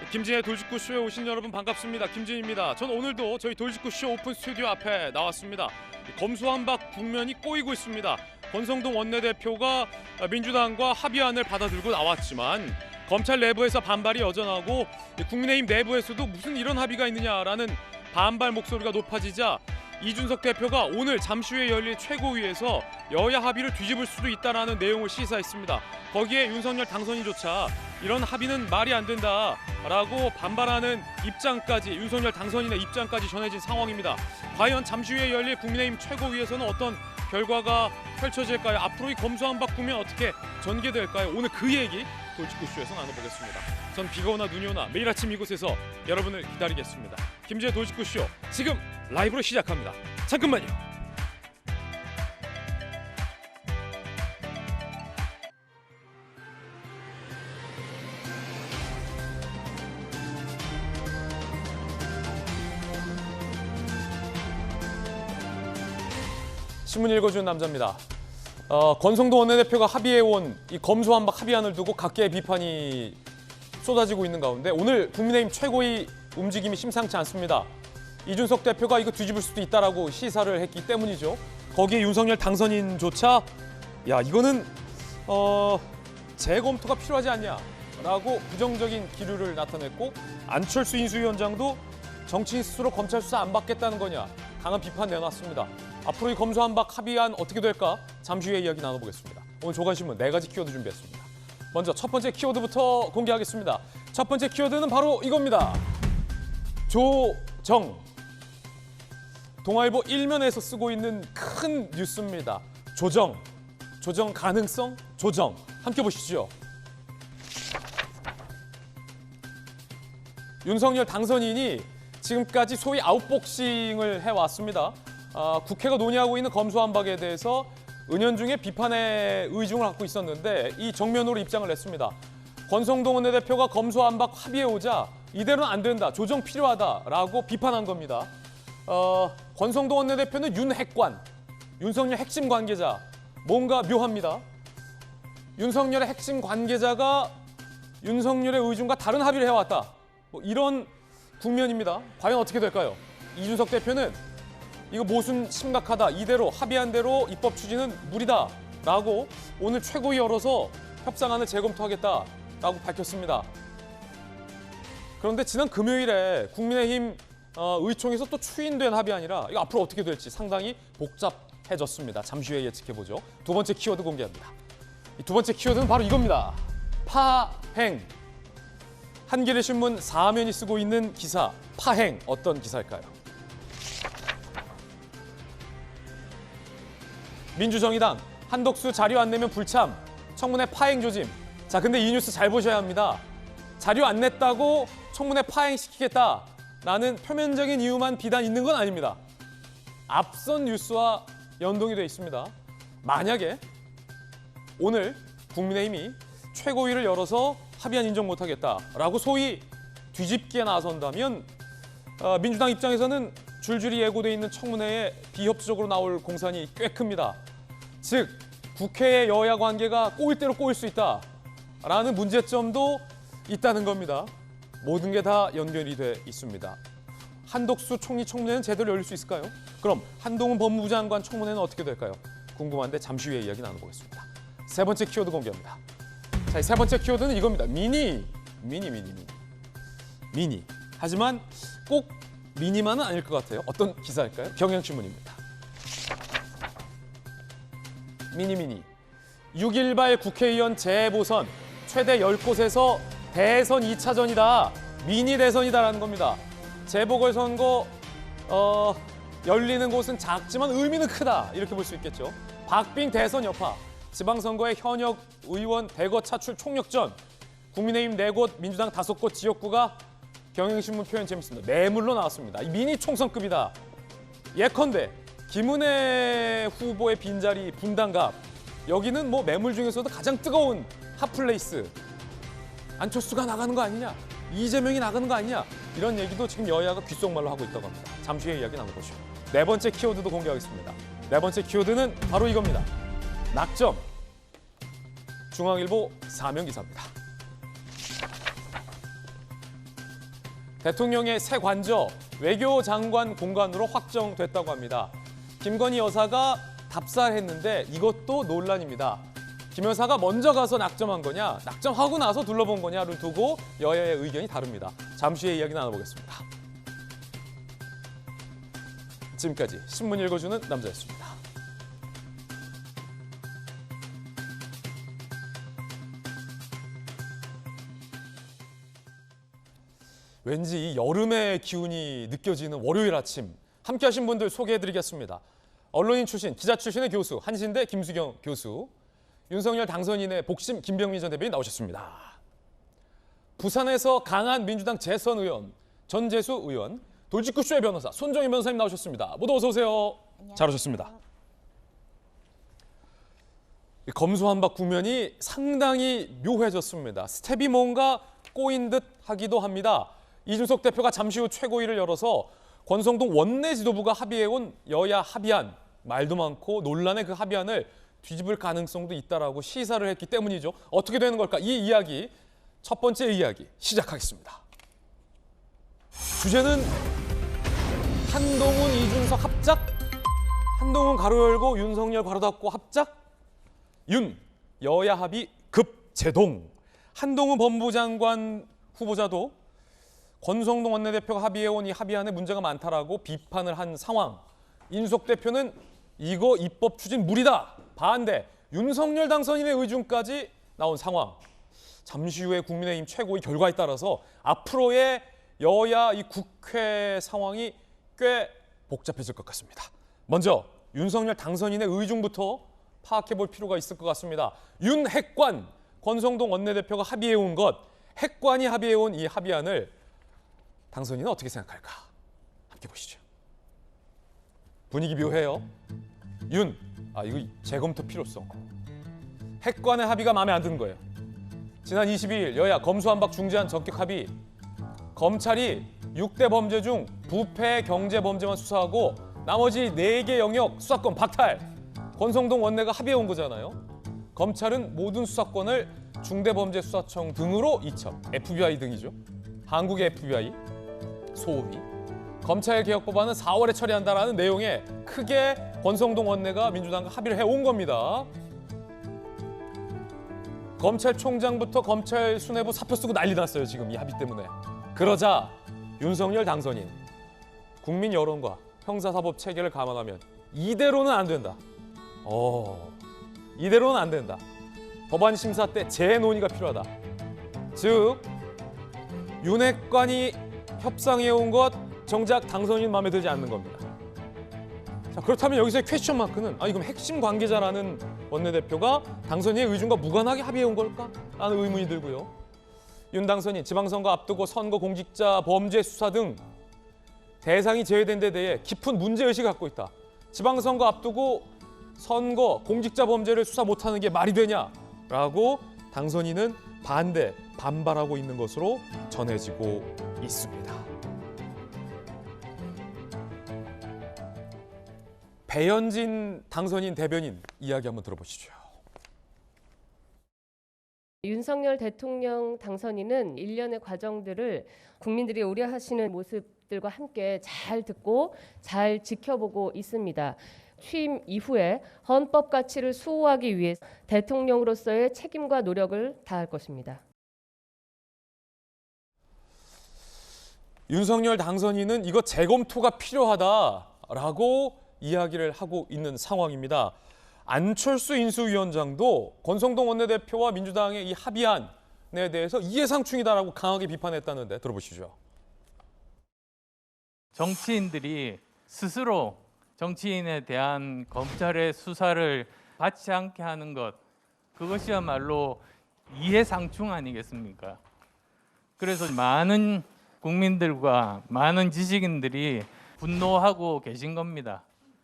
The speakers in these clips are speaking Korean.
김진의 돌직구쇼에 오신 여러분 반갑습니다. 김진입니다. 전 오늘도 저희 돌직구쇼 오픈 스튜디오 앞에 나왔습니다. 검수완박 국면이 꼬이고 있습니다. 권성동 원내대표가 민주당과 합의안을 받아들고 나왔지만 검찰 내부에서 반발이 여전하고 국민의힘 내부에서도 무슨 이런 합의가 있느냐라는 반발 목소리가 높아지자 이준석 대표가 오늘 잠시 후에 열릴 최고위에서 여야 합의를 뒤집을 수도 있다라는 내용을 시사했습니다. 거기에 윤석열 당선인조차 이런 합의는 말이 안 된다라고 반발하는 입장까지, 윤석열 당선인의 입장까지 전해진 상황입니다. 과연 잠시 후에 열릴 국민의힘 최고위에서는 어떤 결과가 펼쳐질까요? 앞으로 이 검수완박 국면 어떻게 전개될까요? 오늘 그 얘기 돌직구쇼에서 나눠보겠습니다. 전 비가 오나 눈이 오나 매일 아침 이곳에서 여러분을 기다리겠습니다. 김지의 돌직구쇼 지금 라이브로 시작합니다. 잠깐만요. 신문 읽어주는 남자입니다. 권성동 원내대표가 합의해온 이 검수완박 합의안을 두고 각계의 비판이 쏟아지고 있는 가운데 오늘 국민의힘 최고위 움직임이 심상치 않습니다. 이준석 대표가 이거 뒤집을 수도 있다라고 시사를 했기 때문이죠. 거기에 윤석열 당선인조차 야 이거는 재검토가 필요하지 않냐라고 부정적인 기류를 나타냈고 안철수 인수위원장도 정치인 스스로 검찰 수사 안 받겠다는 거냐 강한 비판 내놨습니다. 앞으로 이 검수완박 합의안 어떻게 될까? 잠시 후에 이야기 나눠보겠습니다. 오늘 조간신문 4가지 키워드 준비했습니다. 먼저 첫 번째 키워드부터 공개하겠습니다. 첫 번째 키워드는 바로 이겁니다. 조정. 동아일보 1면에서 쓰고 있는 큰 뉴스입니다. 조정. 조정 가능성? 조정. 함께 보시죠. 윤석열 당선인이 지금까지 소위 아웃복싱을 해왔습니다. 국회가 논의하고 있는 검수완박에 대해서 은연중에 비판의 의중을 갖고 있었는데 이 정면으로 입장을 냈습니다. 권성동 원내대표가 검수완박 합의해오자 이대로는 안 된다, 조정 필요하다라고 비판한 겁니다. 권성동 원내대표는 윤핵관, 윤석열 핵심 관계자, 뭔가 묘합니다. 윤석열의 핵심 관계자가 윤석열의 의중과 다른 합의를 해왔다. 뭐 이런 국면입니다. 과연 어떻게 될까요? 이준석 대표는 이거 모순 심각하다. 이대로 합의한 대로 입법 추진은 무리다라고 오늘 최고위 열어서 협상안을 재검토하겠다라고 밝혔습니다. 그런데 지난 금요일에 국민의힘 의총에서 또 추인된 합의안이라 이거 앞으로 어떻게 될지 상당히 복잡해졌습니다. 잠시 후에 예측해보죠. 두 번째 키워드 공개합니다. 이 두 번째 키워드는 바로 이겁니다. 파행. 한겨레신문 4면이 쓰고 있는 기사, 파행. 어떤 기사일까요? 민주정의당 한덕수 자료 안 내면 불참, 청문회 파행 조짐. 자, 근데 이 뉴스 잘 보셔야 합니다. 자료 안 냈다고 청문회 파행시키겠다라는 표면적인 이유만 비단 있는 건 아닙니다. 앞선 뉴스와 연동이 되어 있습니다. 만약에 오늘 국민의힘이 최고위를 열어서 합의안 인정 못하겠다라고 소위 뒤집기에 나선다면 민주당 입장에서는 줄줄이 예고돼 있는 청문회에 비협조적으로 나올 공산이 꽤 큽니다. 즉 국회의 여야 관계가 꼬일 대로 꼬일 수 있다라는 문제점도 있다는 겁니다. 모든 게 다 연결이 돼 있습니다. 한덕수 총리 청문회는 제대로 열릴 수 있을까요? 그럼 한동훈 법무부 장관 청문회는 어떻게 될까요? 궁금한데 잠시 후에 이야기 나눠보겠습니다. 세 번째 키워드 공개합니다. 자, 이 세 번째 키워드는 이겁니다. 미니. 하지만 꼭 미니만은 아닐 것 같아요. 어떤 기사일까요? 경향신문입니다. 미니. 6.18 국회의원 재보선 최대 10곳에서 대선 2차전이다. 미니 대선이다라는 겁니다. 재보궐선거 열리는 곳은 작지만 의미는 크다. 이렇게 볼 수 있겠죠. 박빙 대선 여파. 지방선거의 현역 의원 대거 차출 총력전. 국민의힘 4곳, 민주당 5곳 지역구가 경향신문 표현 재밌습니다. 매물로 나왔습니다. 이 미니 총선급이다. 예컨대 김은혜 후보의 빈자리 분당갑. 여기는 뭐 매물 중에서도 가장 뜨거운 핫플레이스. 안철수가 나가는 거 아니냐? 이재명이 나가는 거 아니냐? 이런 얘기도 지금 여야가 귓속말로 하고 있다고 합니다. 잠시 후에 이야기 나눠보죠. 네 번째 키워드도 공개하겠습니다. 네 번째 키워드는 바로 이겁니다. 낙점. 중앙일보 4면 기사입니다. 대통령의 새 관저 외교장관 공간으로 확정됐다고 합니다. 김건희 여사가 답사했는데 이것도 논란입니다. 김 여사가 먼저 가서 낙점한 거냐, 낙점하고 나서 둘러본 거냐를 두고 여야의 의견이 다릅니다. 잠시 후에 이야기 나눠보겠습니다. 지금까지 신문 읽어주는 남자였습니다. 왠지 이 여름의 기운이 느껴지는 월요일 아침 함께 하신 분들 소개해드리겠습니다. 언론인 출신, 기자 출신의 교수, 한신대 김수경 교수, 윤석열 당선인의 복심 김병민 전 대변인 나오셨습니다. 부산에서 강한 민주당 재선 의원, 전재수 의원, 돌직구쇼의 변호사, 손정희 변호사님 나오셨습니다. 모두 어서 오세요. 잘 오셨습니다. 검수완박 국면이 상당히 묘해졌습니다. 스텝이 뭔가 꼬인 듯 하기도 합니다. 이준석 대표가 잠시 후 최고위를 열어서 권성동 원내 지도부가 합의해온 여야 합의안, 말도 많고 논란의 그 합의안을 뒤집을 가능성도 있다라고 시사를 했기 때문이죠. 어떻게 되는 걸까? 이 이야기, 첫 번째 이야기 시작하겠습니다. 주제는 한동훈, 이준석 합작? 한동훈 가로 열고 윤석열 가로 닫고 합작? 윤, 여야 합의 급제동. 한동훈 법무장관 후보자도 권성동 원내대표가 합의해온 이 합의안에 문제가 많다라고 비판을 한 상황. 이준석 대표는 이거 입법 추진 무리다. 반대. 윤석열 당선인의 의중까지 나온 상황. 잠시 후에 국민의힘 최고위 결과에 따라서 앞으로의 여야 이 국회 상황이 꽤 복잡해질 것 같습니다. 먼저 윤석열 당선인의 의중부터 파악해 볼 필요가 있을 것 같습니다. 윤핵관, 권성동 원내대표가 합의해온 것, 핵관이 합의해온 이 합의안을 당선인은 어떻게 생각할까? 함께 보시죠. 분위기 묘해요. 윤, 이거 재검토 필요성. 핵관의 합의가 마음에 안 드는 거예요. 지난 22일 여야 검수완박 중재안 전격 합의. 검찰이 6대 범죄 중 부패 경제 범죄만 수사하고 나머지 4개 영역 수사권 박탈. 권성동 원내가 합의해온 거잖아요. 검찰은 모든 수사권을 중대범죄수사청 등으로 이첩. FBI 등이죠. 한국의 FBI, 소위. 검찰개혁 법안은 4월에 처리한다라는 내용에 크게 권성동 원내가 민주당과 합의를 해온 겁니다. 검찰총장부터 검찰 수뇌부 사표 쓰고 난리 났어요. 지금 이 합의 때문에. 그러자 윤석열 당선인, 국민 여론과 형사사법 체계를 감안하면 이대로는 안 된다. 이대로는 안 된다. 법안 심사 때 재논의가 필요하다. 즉, 윤핵관이 협상해온 것 정작 당선인 마음에 들지 않는 겁니다. 자, 그렇다면 여기서의 퀘스천 마크는 그럼 핵심 관계자라는 원내대표가 당선인의 의중과 무관하게 합의해온 걸까? 라는 의문이 들고요. 윤 당선인 지방선거 앞두고 선거 공직자 범죄 수사 등 대상이 제외된 데 대해 깊은 문제의식을 갖고 있다. 지방선거 앞두고 선거 공직자 범죄를 수사 못하는 게 말이 되냐라고 당선인은 반발하고 있는 것으로 전해지고 있습니다. 배현진 당선인 대변인 이야기 한번 들어보시죠. 윤석열 대통령 당선인은 일련의 과정들을 국민들이 우려하시는 모습들과 함께 잘 듣고 잘 지켜보고 있습니다. 취임 이후에 헌법 가치를 수호하기 위해 대통령으로서의 책임과 노력을 다할 것입니다. 윤석열 당선인은 이거 재검토가 필요하다라고 이야기를 하고 있는 상황입니다. 안철수 인수위원장도 권성동 원내대표와 민주당의 이 합의안에 대해서 이해상충이다라고 강하게 비판했다는데 들어보시죠. 정치인들이 스스로 정치인에 대한 검찰의 수사를 받지 않게 하는 것, 그것이야말로 이해상충 아니겠습니까? 그래서 많은 국민들과 많은 지식인들이 분노하고 계신 겁니다.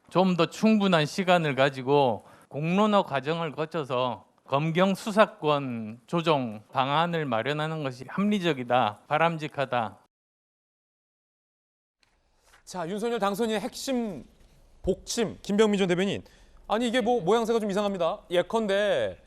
좀 더 충분한 시간을 가지고 공론화 과정을 거쳐서 검경 수사권 조정 방안을 마련하는 것이 합리적이다, 바람직하다. 자, 윤석열 당선인의 핵심 복심 김병민 전 대변인. 이게 모양새가 좀 이상합니다. 예컨대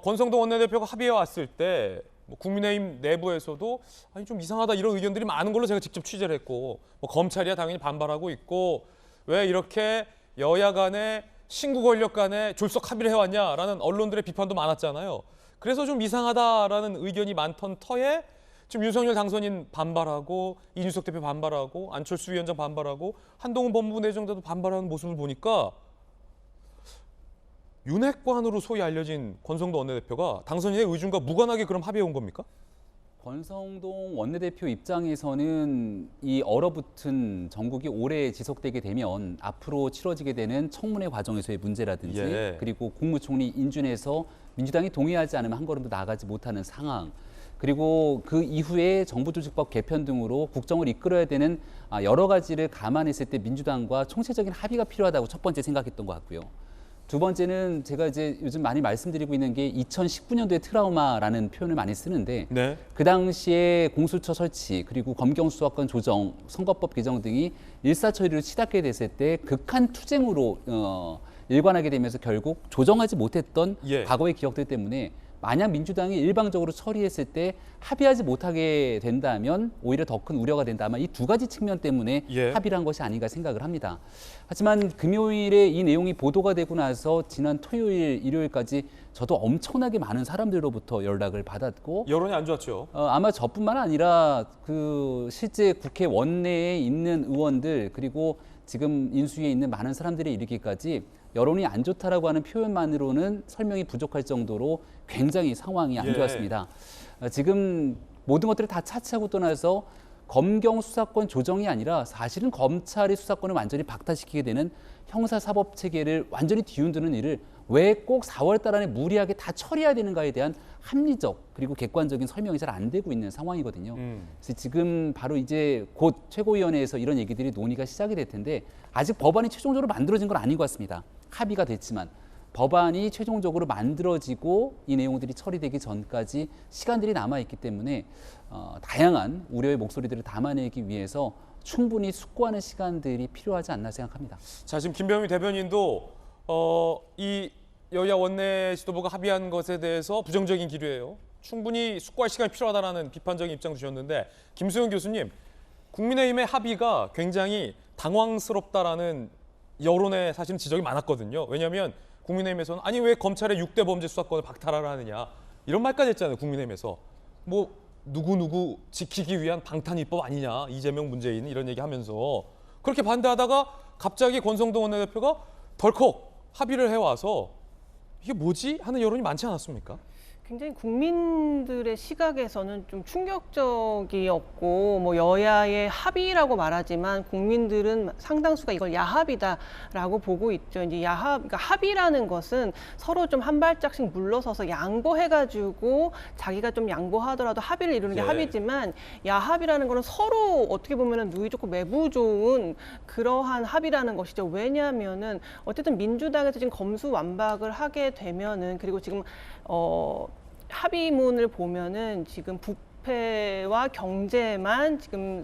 권성동 원내대표가 합의해 왔을 때 뭐 국민의힘 내부에서도 아니 좀 이상하다 이런 의견들이 많은 걸로 제가 직접 취재를 했고 뭐 검찰이야 당연히 반발하고 있고 왜 이렇게 여야 간에 신구 권력 간에 졸속 합의를 해왔냐라는 언론들의 비판도 많았잖아요. 그래서 좀 이상하다라는 의견이 많던 터에 지금 윤석열 당선인 반발하고 이준석 대표 반발하고 안철수 위원장 반발하고 한동훈 법무부 내정자도 반발하는 모습을 보니까 윤핵관으로 소위 알려진 권성동 원내대표가 당선인의 의중과 무관하게 그럼 합의해 온 겁니까? 권성동 원내대표 입장에서는 이 얼어붙은 정국이 오래 지속되게 되면 앞으로 치러지게 되는 청문회 과정에서의 문제라든지 그리고 국무총리 인준에서 민주당이 동의하지 않으면 한 걸음도 나아가지 못하는 상황, 그리고 그 이후에 정부조직법 개편 등으로 국정을 이끌어야 되는 여러 가지를 감안했을 때 민주당과 총체적인 합의가 필요하다고 첫 번째 생각했던 것 같고요. 두 번째는 제가 이제 요즘 많이 말씀드리고 있는 게 2019년도의 트라우마라는 표현을 많이 쓰는데 네. 그 당시에 공수처 설치 그리고 검경 수사권 조정, 선거법 개정 등이 일사천리로 치닫게 됐을 때 극한 투쟁으로 일관하게 되면서 결국 조정하지 못했던 과거의 기억들 때문에 만약 민주당이 일방적으로 처리했을 때 합의하지 못하게 된다면 오히려 더 큰 우려가 된다. 아마 이 두 가지 측면 때문에 합의를 한 것이 아닌가 생각을 합니다. 하지만 금요일에 이 내용이 보도가 되고 나서 지난 토요일, 일요일까지 저도 엄청나게 많은 사람들로부터 연락을 받았고 여론이 안 좋았죠. 아마 저뿐만 아니라 그 실제 국회 원내에 있는 의원들 그리고 지금 인수위에 있는 많은 사람들이 이르기까지 여론이 안 좋다라고 하는 표현만으로는 설명이 부족할 정도로 굉장히 상황이 안 좋았습니다. 지금 모든 것들을 다 차치하고 떠나서 검경 수사권 조정이 아니라 사실은 검찰의 수사권을 완전히 박탈시키게 되는 형사사법 체계를 완전히 뒤흔드는 일을 왜 꼭 4월 달 안에 무리하게 다 처리해야 되는가에 대한 합리적 그리고 객관적인 설명이 잘 안 되고 있는 상황이거든요. 그래서 지금 바로 이제 곧 최고위원회에서 이런 얘기들이 논의가 시작이 될 텐데 아직 법안이 최종적으로 만들어진 건 아닌 것 같습니다. 합의가 됐지만 법안이 최종적으로 만들어지고 이 내용들이 처리되기 전까지 시간들이 남아있기 때문에 다양한 우려의 목소리들을 담아내기 위해서 충분히 숙고하는 시간들이 필요하지 않나 생각합니다. 자, 지금 김병민 대변인도 이 여야 원내 지도부가 합의한 것에 대해서 부정적인 기류예요. 충분히 숙고할 시간이 필요하다는 비판적인 입장 주셨는데 김수영 교수님, 국민의힘의 합의가 굉장히 당황스럽다라는 여론의 사실은 지적이 많았거든요. 왜냐하면 국민의힘에서는 아니 왜 검찰의 6대 범죄 수사권을 박탈하라 하느냐 이런 말까지 했잖아요. 국민의힘에서 뭐 누구 지키기 위한 방탄 입법 아니냐 이재명 문재인 이런 얘기하면서 그렇게 반대하다가 갑자기 권성동 원내대표가 덜컥 합의를 해와서 이게 뭐지 하는 여론이 많지 않았습니까? 굉장히 국민들의 시각에서는 좀 충격적이었고 뭐 여야의 합의라고 말하지만 국민들은 상당수가 이걸 야합이다라고 보고 있죠. 이제 그러니까 합의라는 것은 서로 좀 한 발짝씩 물러서서 양보해가지고 자기가 좀 양보하더라도 합의를 이루는 게 합의지만 야합이라는 거는 서로 어떻게 보면은 누이 좋고 매부 좋은 그러한 합의라는 것이죠. 왜냐하면은 어쨌든 민주당에서 지금 검수완박을 하게 되면은 그리고 지금 합의문을 보면은 지금 부패와 경제만 지금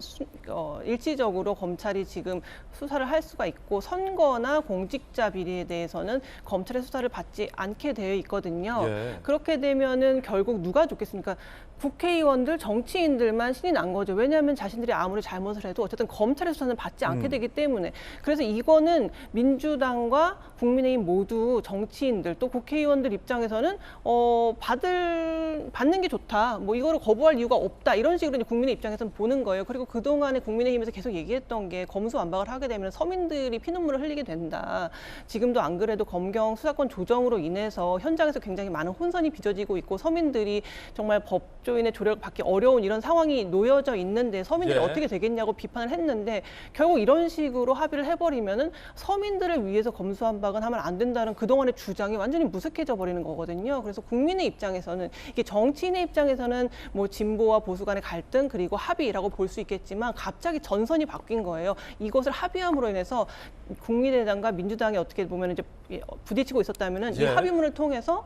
일시적으로 검찰이 지금 수사를 할 수가 있고 선거나 공직자 비리에 대해서는 검찰의 수사를 받지 않게 되어 있거든요. 그렇게 되면은 결국 누가 좋겠습니까? 국회의원들, 정치인들만 신이 난 거죠. 왜냐하면 자신들이 아무리 잘못을 해도 어쨌든 검찰의 수사는 받지 않게 되기 때문에. 그래서 이거는 민주당과 국민의힘 모두 정치인들 또 국회의원들 입장에서는 받는 게 좋다. 뭐 이거를 거부할 이유가 없다. 이런 식으로 이제 국민의 입장에서는 보는 거예요. 그리고 그동안에 국민의힘에서 계속 얘기했던 게 검수완박을 하게 되면 서민들이 피눈물을 흘리게 된다. 지금도 안 그래도 검경 수사권 조정으로 인해서 현장에서 굉장히 많은 혼선이 빚어지고 있고 서민들이 정말 법조인의 조력을 받기 어려운 이런 상황이 놓여져 있는데 서민들이 어떻게 되겠냐고 비판을 했는데 결국 이런 식으로 합의를 해버리면은 서민들을 위해서 검수완박은 하면 안 된다는 그동안의 주장이 완전히 무색해져 버리는 거거든요. 그래서 국민의 입장에서는 이게 정치인의 입장에서는 뭐 진보와 보수 간의 갈등 그리고 합의라고 볼 수 있겠지만 갑자기 전선이 바뀐 거예요. 이것을 합의함으로 인해서 국민의당과 민주당이 어떻게 보면 이제 부딪히고 있었다면은 이 합의문을 통해서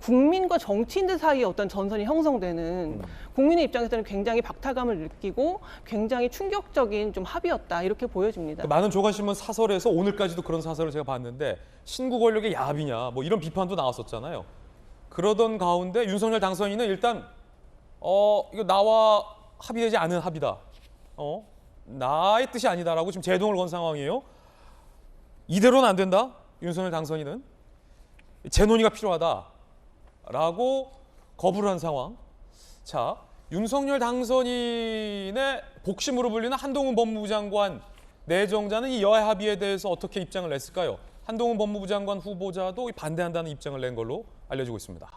국민과 정치인들 사이에 어떤 전선이 형성되는 국민의 입장에서는 굉장히 박탈감을 느끼고 굉장히 충격적인 좀 합의였다 이렇게 보여집니다. 많은 조간신문 사설에서 오늘까지도 그런 사설을 제가 봤는데 신구 권력의 야합이냐 뭐 이런 비판도 나왔었잖아요. 그러던 가운데 윤석열 당선인은 일단 이거 나와 합의되지 않은 합의다. 나의 뜻이 아니다라고 지금 제동을 건 상황이에요. 이대로는 안 된다. 윤석열 당선인은 재논의가 필요하다라고 거부를 한 상황. 자, 윤석열 당선인의 복심으로 불리는 한동훈 법무부 장관 내정자는 이 여야 합의에 대해서 어떻게 입장을 냈을까요? 한동훈 법무부 장관 후보자도 반대한다는 입장을 낸 걸로 알려지고 있습니다.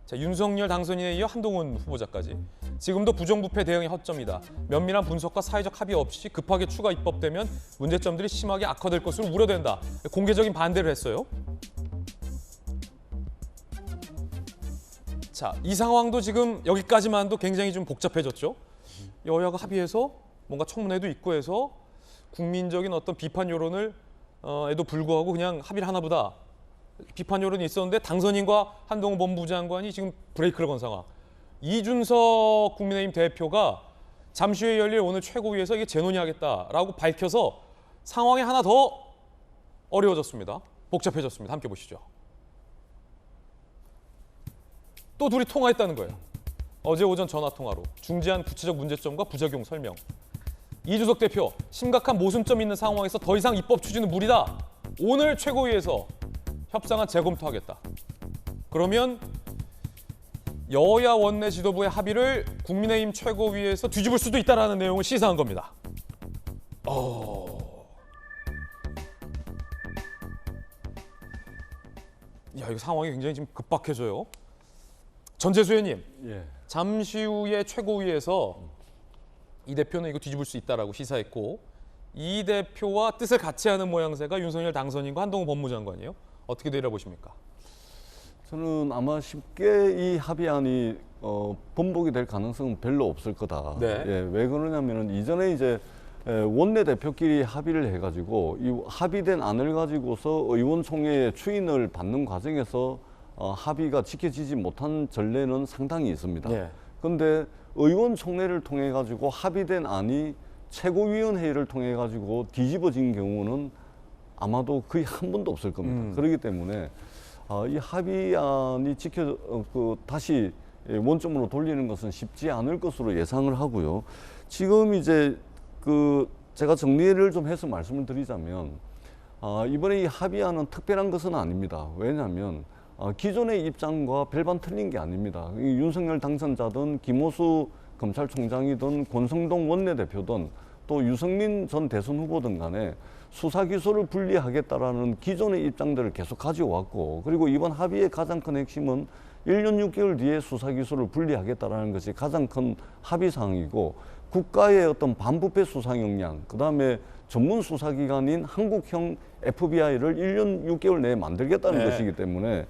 자, 윤석열 당선인에 이어 한동훈 후보자까지. 지금도 부정부패 대응이 허점이다. 면밀한 분석과 사회적 합의 없이 급하게 추가 입법되면 문제점들이 심하게 악화될 것으로 우려된다. 공개적인 반대를 했어요. 자, 이 상황도 지금 여기까지만도 굉장히 좀 복잡해졌죠. 여야가 합의해서 뭔가 청문회도 있고 해서 국민적인 어떤 비판 여론을 에도 불구하고 그냥 합의를 하나 보다. 비판 여론이 있었는데 당선인과 한동훈 법무부 장관이 지금 브레이크를 건 상황. 이준석 국민의힘 대표가 잠시 후에 열릴 오늘 최고위에서 이게 재논의하겠다라고 밝혀서 상황이 하나 더 어려워졌습니다. 복잡해졌습니다. 함께 보시죠. 또 둘이 통화했다는 거예요. 어제 오전 전화통화로 중지한 구체적 문제점과 부작용 설명. 이준석 대표, 심각한 모순점이 있는 상황에서 더 이상 입법 추진은 무리다. 오늘 최고위에서 협상안 재검토하겠다. 그러면 여야 원내 지도부의 합의를 국민의힘 최고위에서 뒤집을 수도 있다는 내용을 시사한 겁니다. 야, 이거 상황이 굉장히 지금 급박해져요. 전재수 의원님, 예. 잠시 후에 최고위에서 이 대표는 이거 뒤집을 수 있다라고 시사했고 이 대표와 뜻을 같이 하는 모양새가 윤석열 당선인과 한동훈 법무장관이에요. 어떻게 내려보십니까? 저는 아마 쉽게 이 합의안이 번복이 될 가능성은 별로 없을 거다. 네. 예, 왜 그러냐면은 이전에 이제 원내 대표끼리 합의를 해가지고 이 합의된 안을 가지고서 의원총회의 추인을 받는 과정에서 합의가 지켜지지 못한 전례는 상당히 있습니다. 네. 그런데 의원총회를 통해 가지고 합의된 안이 최고위원회의를 통해 가지고 뒤집어진 경우는 아마도 거의 한 번도 없을 겁니다. 그렇기 때문에 이 합의안이 다시 원점으로 돌리는 것은 쉽지 않을 것으로 예상을 하고요. 지금 이제 제가 정리를 좀 해서 말씀을 드리자면 이번에 이 합의안은 특별한 것은 아닙니다. 왜냐하면 기존의 입장과 별반 틀린 게 아닙니다. 윤석열 당선자든 김호수 검찰총장이든 권성동 원내대표든 또 유승민 전 대선 후보든 간에 수사 기소를 분리하겠다라는 기존의 입장들을 계속 가지고 왔고, 그리고 이번 합의의 가장 큰 핵심은 1년 6개월 뒤에 수사 기소를 분리하겠다라는 것이 가장 큰 합의 사항이고, 국가의 어떤 반부패 수사 역량, 그다음에 전문 수사기관인 한국형 FBI를 1년 6개월 내에 만들겠다는 것이기 때문에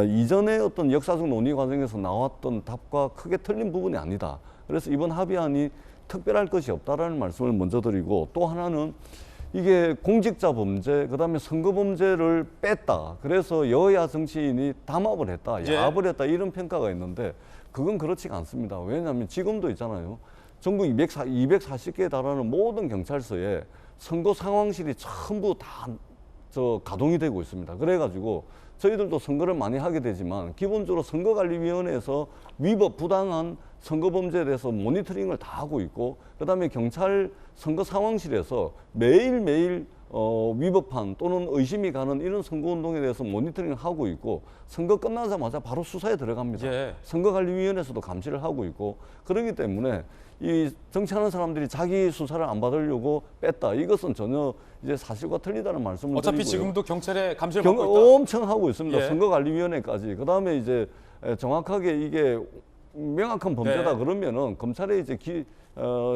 이전의 어떤 역사적 논의 과정에서 나왔던 답과 크게 틀린 부분이 아니다. 그래서 이번 합의안이 특별할 것이 없다라는 말씀을 먼저 드리고, 또 하나는 이게 공직자 범죄, 그다음에 선거 범죄를 뺐다. 그래서 여야 정치인이 담합을 했다, 야합을 했다, 이런 평가가 있는데 그건 그렇지가 않습니다. 왜냐하면 지금도 있잖아요. 전국 240개에 달하는 모든 경찰서에 선거 상황실이 전부 다 가동이 되고 있습니다. 그래가지고 저희들도 선거를 많이 하게 되지만 기본적으로 선거관리위원회에서 위법 부당한 선거 범죄에 대해서 모니터링을 다 하고 있고, 그다음에 경찰 선거 상황실에서 매일매일 위법한 또는 의심이 가는 이런 선거운동에 대해서 모니터링을 하고 있고, 선거 끝나자마자 바로 수사에 들어갑니다. 예. 선거관리위원회에서도 감시를 하고 있고, 그렇기 때문에 이 정치하는 사람들이 자기 수사를 안 받으려고 뺐다, 이것은 전혀 이제 사실과 틀리다는 말씀을 어차피 드리고요. 지금도 경찰에 감시를 받고 있다. 엄청 하고 있습니다. 예. 선거관리위원회까지. 그다음에 이제 정확하게 이게 명확한 범죄다 네. 그러면은 검찰에 이제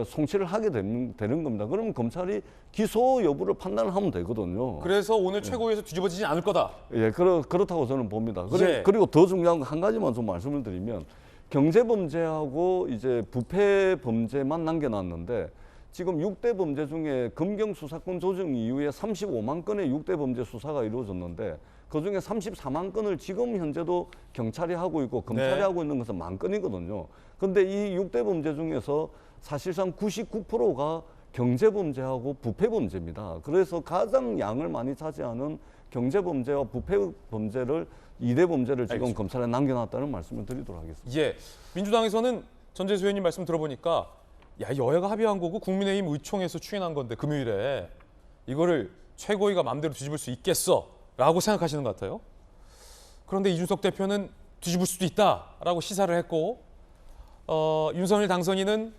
송치를 하게 되는 겁니다. 그러면 검찰이 기소 여부를 판단하면 되거든요. 그래서 오늘 최고위에서 뒤집어지지 않을 거다. 예, 그렇다고 저는 봅니다. 예. 그리고 더 중요한 거 한 가지만 좀 말씀을 드리면, 경제 범죄하고 이제 부패 범죄만 남겨놨는데 지금 6대 범죄 중에 검경 수사권 조정 이후에 35만 건의 6대 범죄 수사가 이루어졌는데 그중에 34만 건을 지금 현재도 경찰이 하고 있고 검찰이 네. 하고 있는 것은 만 건이거든요. 그런데 이 6대 범죄 중에서 사실상 99%가 경제범죄하고 부패범죄입니다. 그래서 가장 양을 많이 차지하는 경제범죄와 부패범죄를 2대 범죄를 지금 알겠습니다. 검찰에 남겨놨다는 말씀을 드리도록 하겠습니다. 예, 민주당에서는 전재수 의원님 말씀 들어보니까 야, 여야가 합의한 거고 국민의힘 의총에서 추인한 건데 금요일에 이거를 최고위가 마음대로 뒤집을 수 있겠어라고 생각하시는 것 같아요. 그런데 이준석 대표는 뒤집을 수도 있다라고 시사를 했고 윤석열 당선인은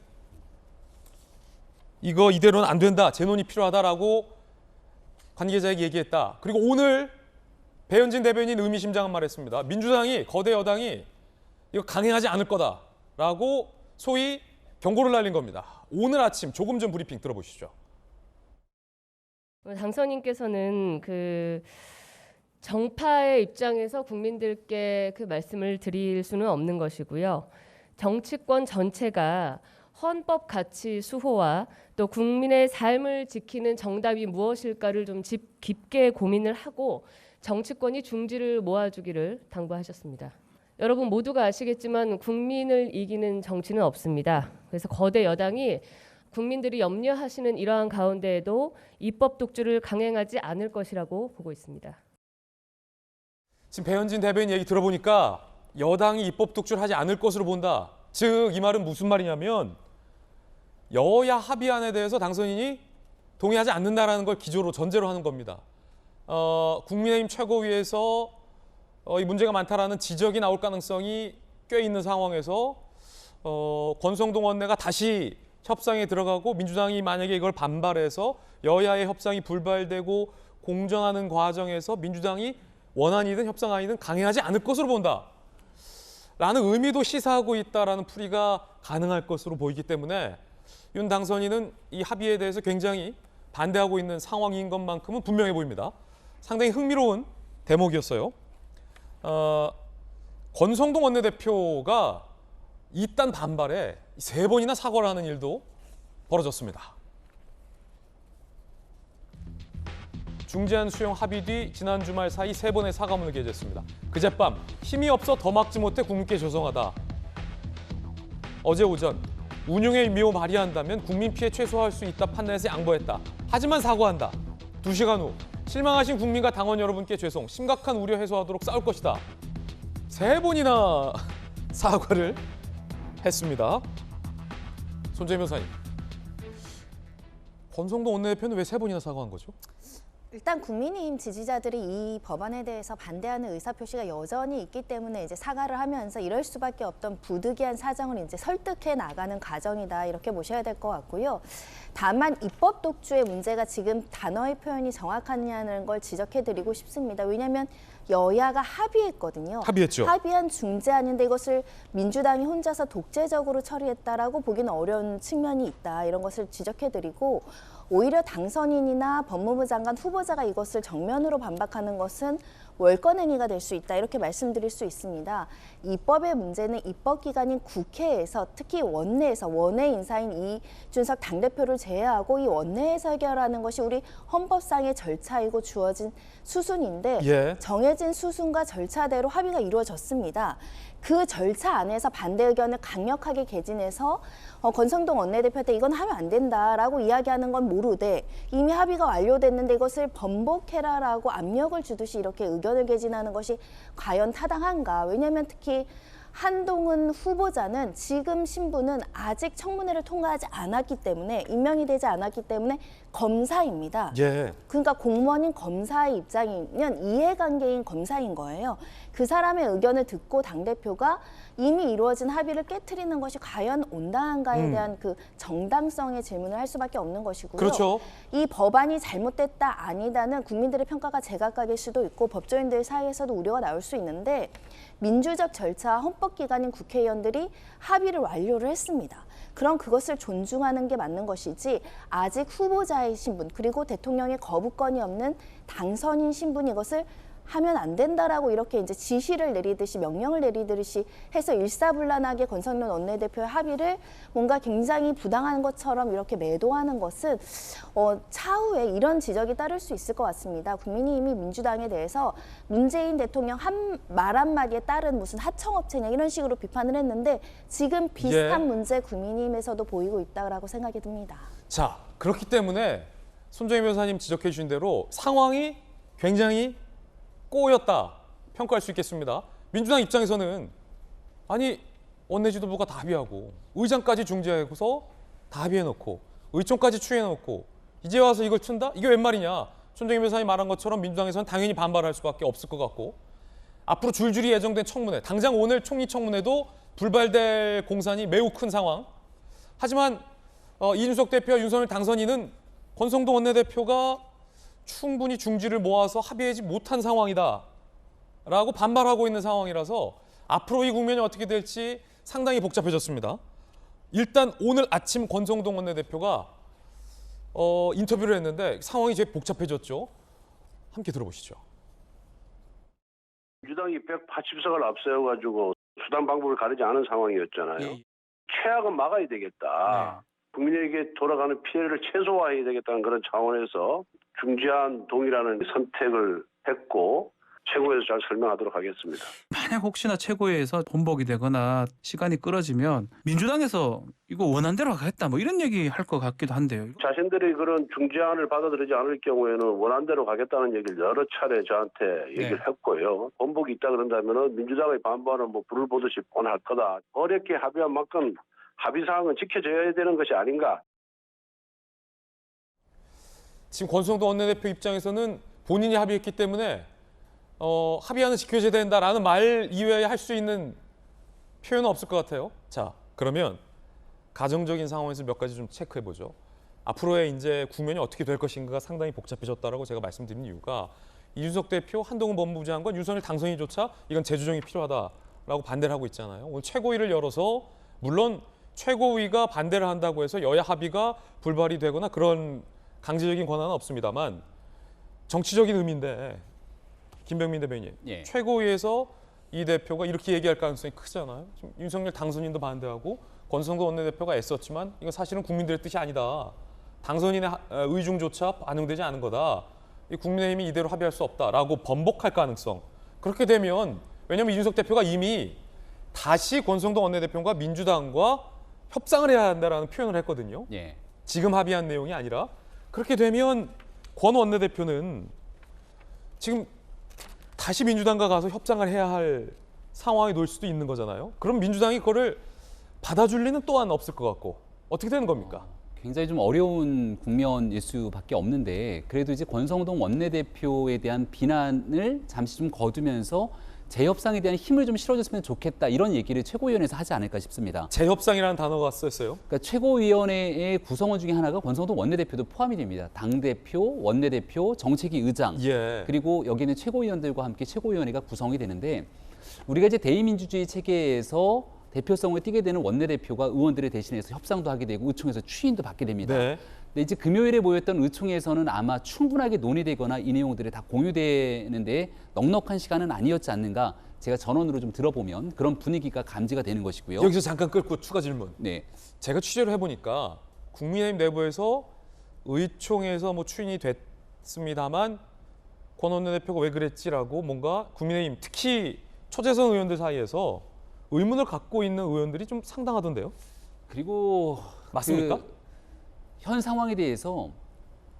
이거 이대로는 안 된다, 재논이 필요하다라고 관계자에게 얘기했다. 그리고 오늘 배현진 대변인 의미심장한 말했습니다. 민주당이, 거대 여당이 이거 강행하지 않을 거다라고 소위 경고를 날린 겁니다. 오늘 아침 조금 전 브리핑 들어보시죠. 당선인께서는 그 정파의 입장에서 국민들께 그 말씀을 드릴 수는 없는 것이고요. 정치권 전체가 헌법 가치 수호와 또 국민의 삶을 지키는 정답이 무엇일까를 좀 깊게 고민을 하고 정치권이 중지를 모아주기를 당부하셨습니다. 여러분 모두가 아시겠지만 국민을 이기는 정치는 없습니다. 그래서 거대 여당이 국민들이 염려하시는 이러한 가운데에도 입법 독주를 강행하지 않을 것이라고 보고 있습니다. 지금 배현진 대변인 얘기 들어보니까 여당이 입법 독주를 하지 않을 것으로 본다. 즉 이 말은 무슨 말이냐면 여야 합의안에 대해서 당선인이 동의하지 않는다라는 걸 기조로 전제로 하는 겁니다. 국민의힘 최고위에서 이 문제가 많다라는 지적이 나올 가능성이 꽤 있는 상황에서 권성동 원내가 다시 협상에 들어가고 민주당이 만약에 이걸 반발해서 여야의 협상이 불발되고 공정하는 과정에서 민주당이 원안이든 협상안이든 강행하지 않을 것으로 본다. 라는 의미도 시사하고 있다라는 풀이가 가능할 것으로 보이기 때문에 윤 당선인은 이 합의에 대해서 굉장히 반대하고 있는 상황인 것만큼은 분명해 보입니다. 상당히 흥미로운 대목이었어요. 권성동 원내대표가 이딴 반발에 3번이나 사과를 하는 일도 벌어졌습니다. 중재안 수용 합의 뒤 지난 주말 사이 3번의 사과문을 게재했습니다. 그젯밤 힘이 없어 더 막지 못해 국민께 죄송하다. 어제 오전 운용의 미호 발휘한다면 국민 피해 최소화할 수 있다 판단해서 양보했다. 하지만 사과한다. 2시간 후 실망하신 국민과 당원 여러분께 죄송, 심각한 우려 해소하도록 싸울 것이다. 3번이나 사과를 했습니다. 손재민 변호사님, 권성동 원내대표는 왜 3번이나 사과한 거죠? 일단 국민의힘 지지자들이 이 법안에 대해서 반대하는 의사표시가 여전히 있기 때문에 이제 사과를 하면서 이럴 수밖에 없던 부득이한 사정을 이제 설득해 나가는 과정이다 이렇게 보셔야 될 것 같고요. 다만 입법 독주의 문제가 지금 단어의 표현이 정확하냐는 걸 지적해드리고 싶습니다. 왜냐하면 여야가 합의했거든요. 합의했죠. 합의한 중재안인데 이것을 민주당이 혼자서 독재적으로 처리했다라고 보기는 어려운 측면이 있다. 이런 것을 지적해드리고 오히려 당선인이나 법무부 장관 후보자가 이것을 정면으로 반박하는 것은 월권행위가 될 수 있다. 이렇게 말씀드릴 수 있습니다. 입법의 문제는 입법기관인 국회에서 특히 원내에서 원내 인사인 이준석 당대표를 제외하고 이 원내에서 해결하는 것이 우리 헌법상의 절차이고 주어진 수순인데 예. 정해진 수순과 절차대로 합의가 이루어졌습니다. 그 절차 안에서 반대 의견을 강력하게 개진해서 권성동 원내대표한테 이건 하면 안 된다라고 이야기하는 건 모르되 이미 합의가 완료됐는데 이것을 번복해라라고 압력을 주듯이 이렇게 의견을 개진하는 것이 과연 타당한가? 왜냐하면 특히 한동훈 후보자는 지금 신분은 아직 청문회를 통과하지 않았기 때문에 임명이 되지 않았기 때문에 검사입니다. 예. 그러니까 공무원인 검사의 입장이면 이해관계인 검사인 거예요. 그 사람의 의견을 듣고 당대표가 이미 이루어진 합의를 깨트리는 것이 과연 온당한가에 대한 그 정당성의 질문을 할 수밖에 없는 것이고요. 그렇죠. 이 법안이 잘못됐다 아니다는 국민들의 평가가 제각각일 수도 있고 법조인들 사이에서도 우려가 나올 수 있는데 민주적 절차 헌법기관인 국회의원들이 합의를 완료를 했습니다. 그럼 그것을 존중하는 게 맞는 것이지 아직 후보자의 신분 그리고 대통령의 거부권이 없는 당선인 신분 이것을 하면 안 된다라고 이렇게 이제 지시를 내리듯이 명령을 내리듯이 해서 일사불란하게 권성동 원내대표의 합의를 뭔가 굉장히 부당한 것처럼 이렇게 매도하는 것은 차후에 이런 지적이 따를 수 있을 것 같습니다. 국민의힘이 민주당에 대해서 문재인 대통령 말 한마디에 따른 무슨 하청업체냐 이런 식으로 비판을 했는데 지금 비슷한 문제 국민의힘에서도 보이고 있다고 생각이 듭니다. 자, 그렇기 때문에 손정희 변호사님 지적해 주신 대로 상황이 굉장히 꼬였다. 평가할 수 있겠습니다. 민주당 입장에서는 아니 원내지도부가 다 합의하고 의장까지 중재해서 다 합의해놓고 의총까지 추해놓고 이제 와서 이걸 튼다? 이게 웬 말이냐? 손정희 변호사님 말한 것처럼 민주당에서는 당연히 반발할 수밖에 없을 것 같고 앞으로 줄줄이 예정된 청문회, 당장 오늘 총리 청문회도 불발될 공산이 매우 큰 상황. 하지만 이준석 대표와 윤석열 당선인은 권성동 원내대표가 충분히 중지를 모아서 합의하지 못한 상황이다 라고 반발하고 있는 상황이라서 앞으로 이 국면이 어떻게 될지 상당히 복잡해졌습니다. 일단 오늘 아침 권성동 원내대표가 인터뷰를 했는데 상황이 제일 복잡해졌죠. 함께 들어보시죠. 민주당이 180석을 앞세워가지고 수단 방법을 가리지 않은 상황이었잖아요. 예. 최악은 막아야 되겠다. 국민에게 돌아가는 피해를 최소화해야 되겠다는 그런 차원에서 중재안 동의라는 선택을 했고 최고위에서 잘 설명하도록 하겠습니다. 만약 혹시나 최고위에서 번복이 되거나 시간이 끌어지면 민주당에서 이거 원안대로 가겠다 뭐 이런 얘기 할 것 같기도 한데요. 자신들이 그런 중재안을 받아들이지 않을 경우에는 원안대로 가겠다는 얘기를 여러 차례 저한테 얘기를 했고요. 번복이 있다 그런다면 민주당의 반발은 뭐 불을 보듯이 뻔할 거다. 어렵게 합의한 만큼 합의사항은 지켜져야 되는 것이 아닌가. 지금 권성동 원내대표 입장에서는 본인이 합의했기 때문에 합의안은 지켜져야 된다라는 말 이외에 할 수 있는 표현은 없을 것 같아요. 자, 그러면 가정적인 상황에서 몇 가지 좀 체크해 보죠. 앞으로의 이제 국면이 어떻게 될 것인가가 상당히 복잡해졌다라고 제가 말씀드린 이유가 이준석 대표, 한동훈 법무부 장관, 윤석열 당선인조차 이건 재조정이 필요하다라고 반대를 하고 있잖아요. 오늘 최고위를 열어서 물론 최고위가 반대를 한다고 해서 여야 합의가 불발이 되거나 그런 강제적인 권한은 없습니다만 정치적인 의미인데 김병민 대변인, 예. 최고위에서 이 대표가 이렇게 얘기할 가능성이 크잖아요. 지금 윤석열 당선인도 반대하고 권성동 원내대표가 애썼지만 이건 사실은 국민들의 뜻이 아니다. 당선인의 의중조차 반영되지 않은 거다. 이 국민의힘이 이대로 합의할 수 없다라고 번복할 가능성. 그렇게 되면 왜냐하면 이준석 대표가 이미 다시 권성동 원내대표가 민주당과 협상을 해야 한다라는 표현을 했거든요. 예. 지금 합의한 내용이 아니라 그렇게 되면 권 원내대표는 지금 다시 민주당과 가서 협상을 해야 할 상황에 놓일 수도 있는 거잖아요. 그럼 민주당이 그거를 받아줄 리는 또한 없을 것 같고 어떻게 되는 겁니까? 굉장히 좀 어려운 국면일 수밖에 없는데 그래도 이제 권성동 원내대표에 대한 비난을 잠시 좀 거두면서 재협상에 대한 힘을 좀 실어줬으면 좋겠다 이런 얘기를 최고위원회에서 하지 않을까 싶습니다. 재협상이라는 단어가 쓰였어요. 그러니까 최고위원회의 구성원 중에 하나가 권성동 원내대표도 포함이 됩니다. 당대표, 원내대표, 정책위 의장 예. 그리고 여기는 최고위원들과 함께 최고위원회가 구성이 되는데 우리가 이제 대의민주주의 체계에서 대표성을 띠게 되는 원내대표가 의원들을 대신해서 협상도 하게 되고 의총에서 추인도 받게 됩니다. 네. 근데 이제 금요일에 모였던 의총에서는 아마 충분하게 논의되거나 이 내용들이 다 공유되는데 넉넉한 시간은 아니었지 않는가 제가 전원으로 좀 들어보면 그런 분위기가 감지가 되는 것이고요. 여기서 잠깐 끊고 추가 질문. 네. 제가 취재를 해보니까 국민의힘 내부에서 의총에서 뭐 추인이 됐습니다만 권 원내대표가 왜 그랬지라고 뭔가 국민의힘 특히 초재선 의원들 사이에서 의문을 갖고 있는 의원들이 좀 상당하던데요. 그리고 맞습니까? 현 상황에 대해서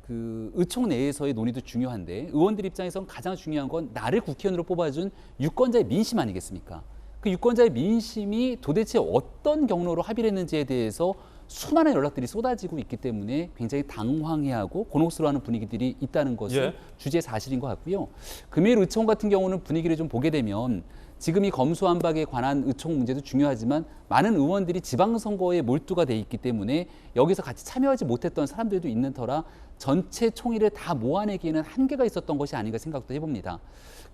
그 의총 내에서의 논의도 중요한데 의원들 입장에서는 가장 중요한 건 나를 국회의원으로 뽑아준 유권자의 민심 아니겠습니까? 그 유권자의 민심이 도대체 어떤 경로로 합의를 했는지에 대해서 수많은 연락들이 쏟아지고 있기 때문에 굉장히 당황해하고 곤혹스러워하는 분위기들이 있다는 것은 주제 사실인 것 같고요. 금요일 의총 같은 경우는 분위기를 좀 보게 되면 지금 이 검수완박에 관한 의총 문제도 중요하지만 많은 의원들이 지방선거에 몰두가 돼 있기 때문에 여기서 같이 참여하지 못했던 사람들도 있는 터라 전체 총의를 다 모아내기에는 한계가 있었던 것이 아닌가 생각도 해봅니다.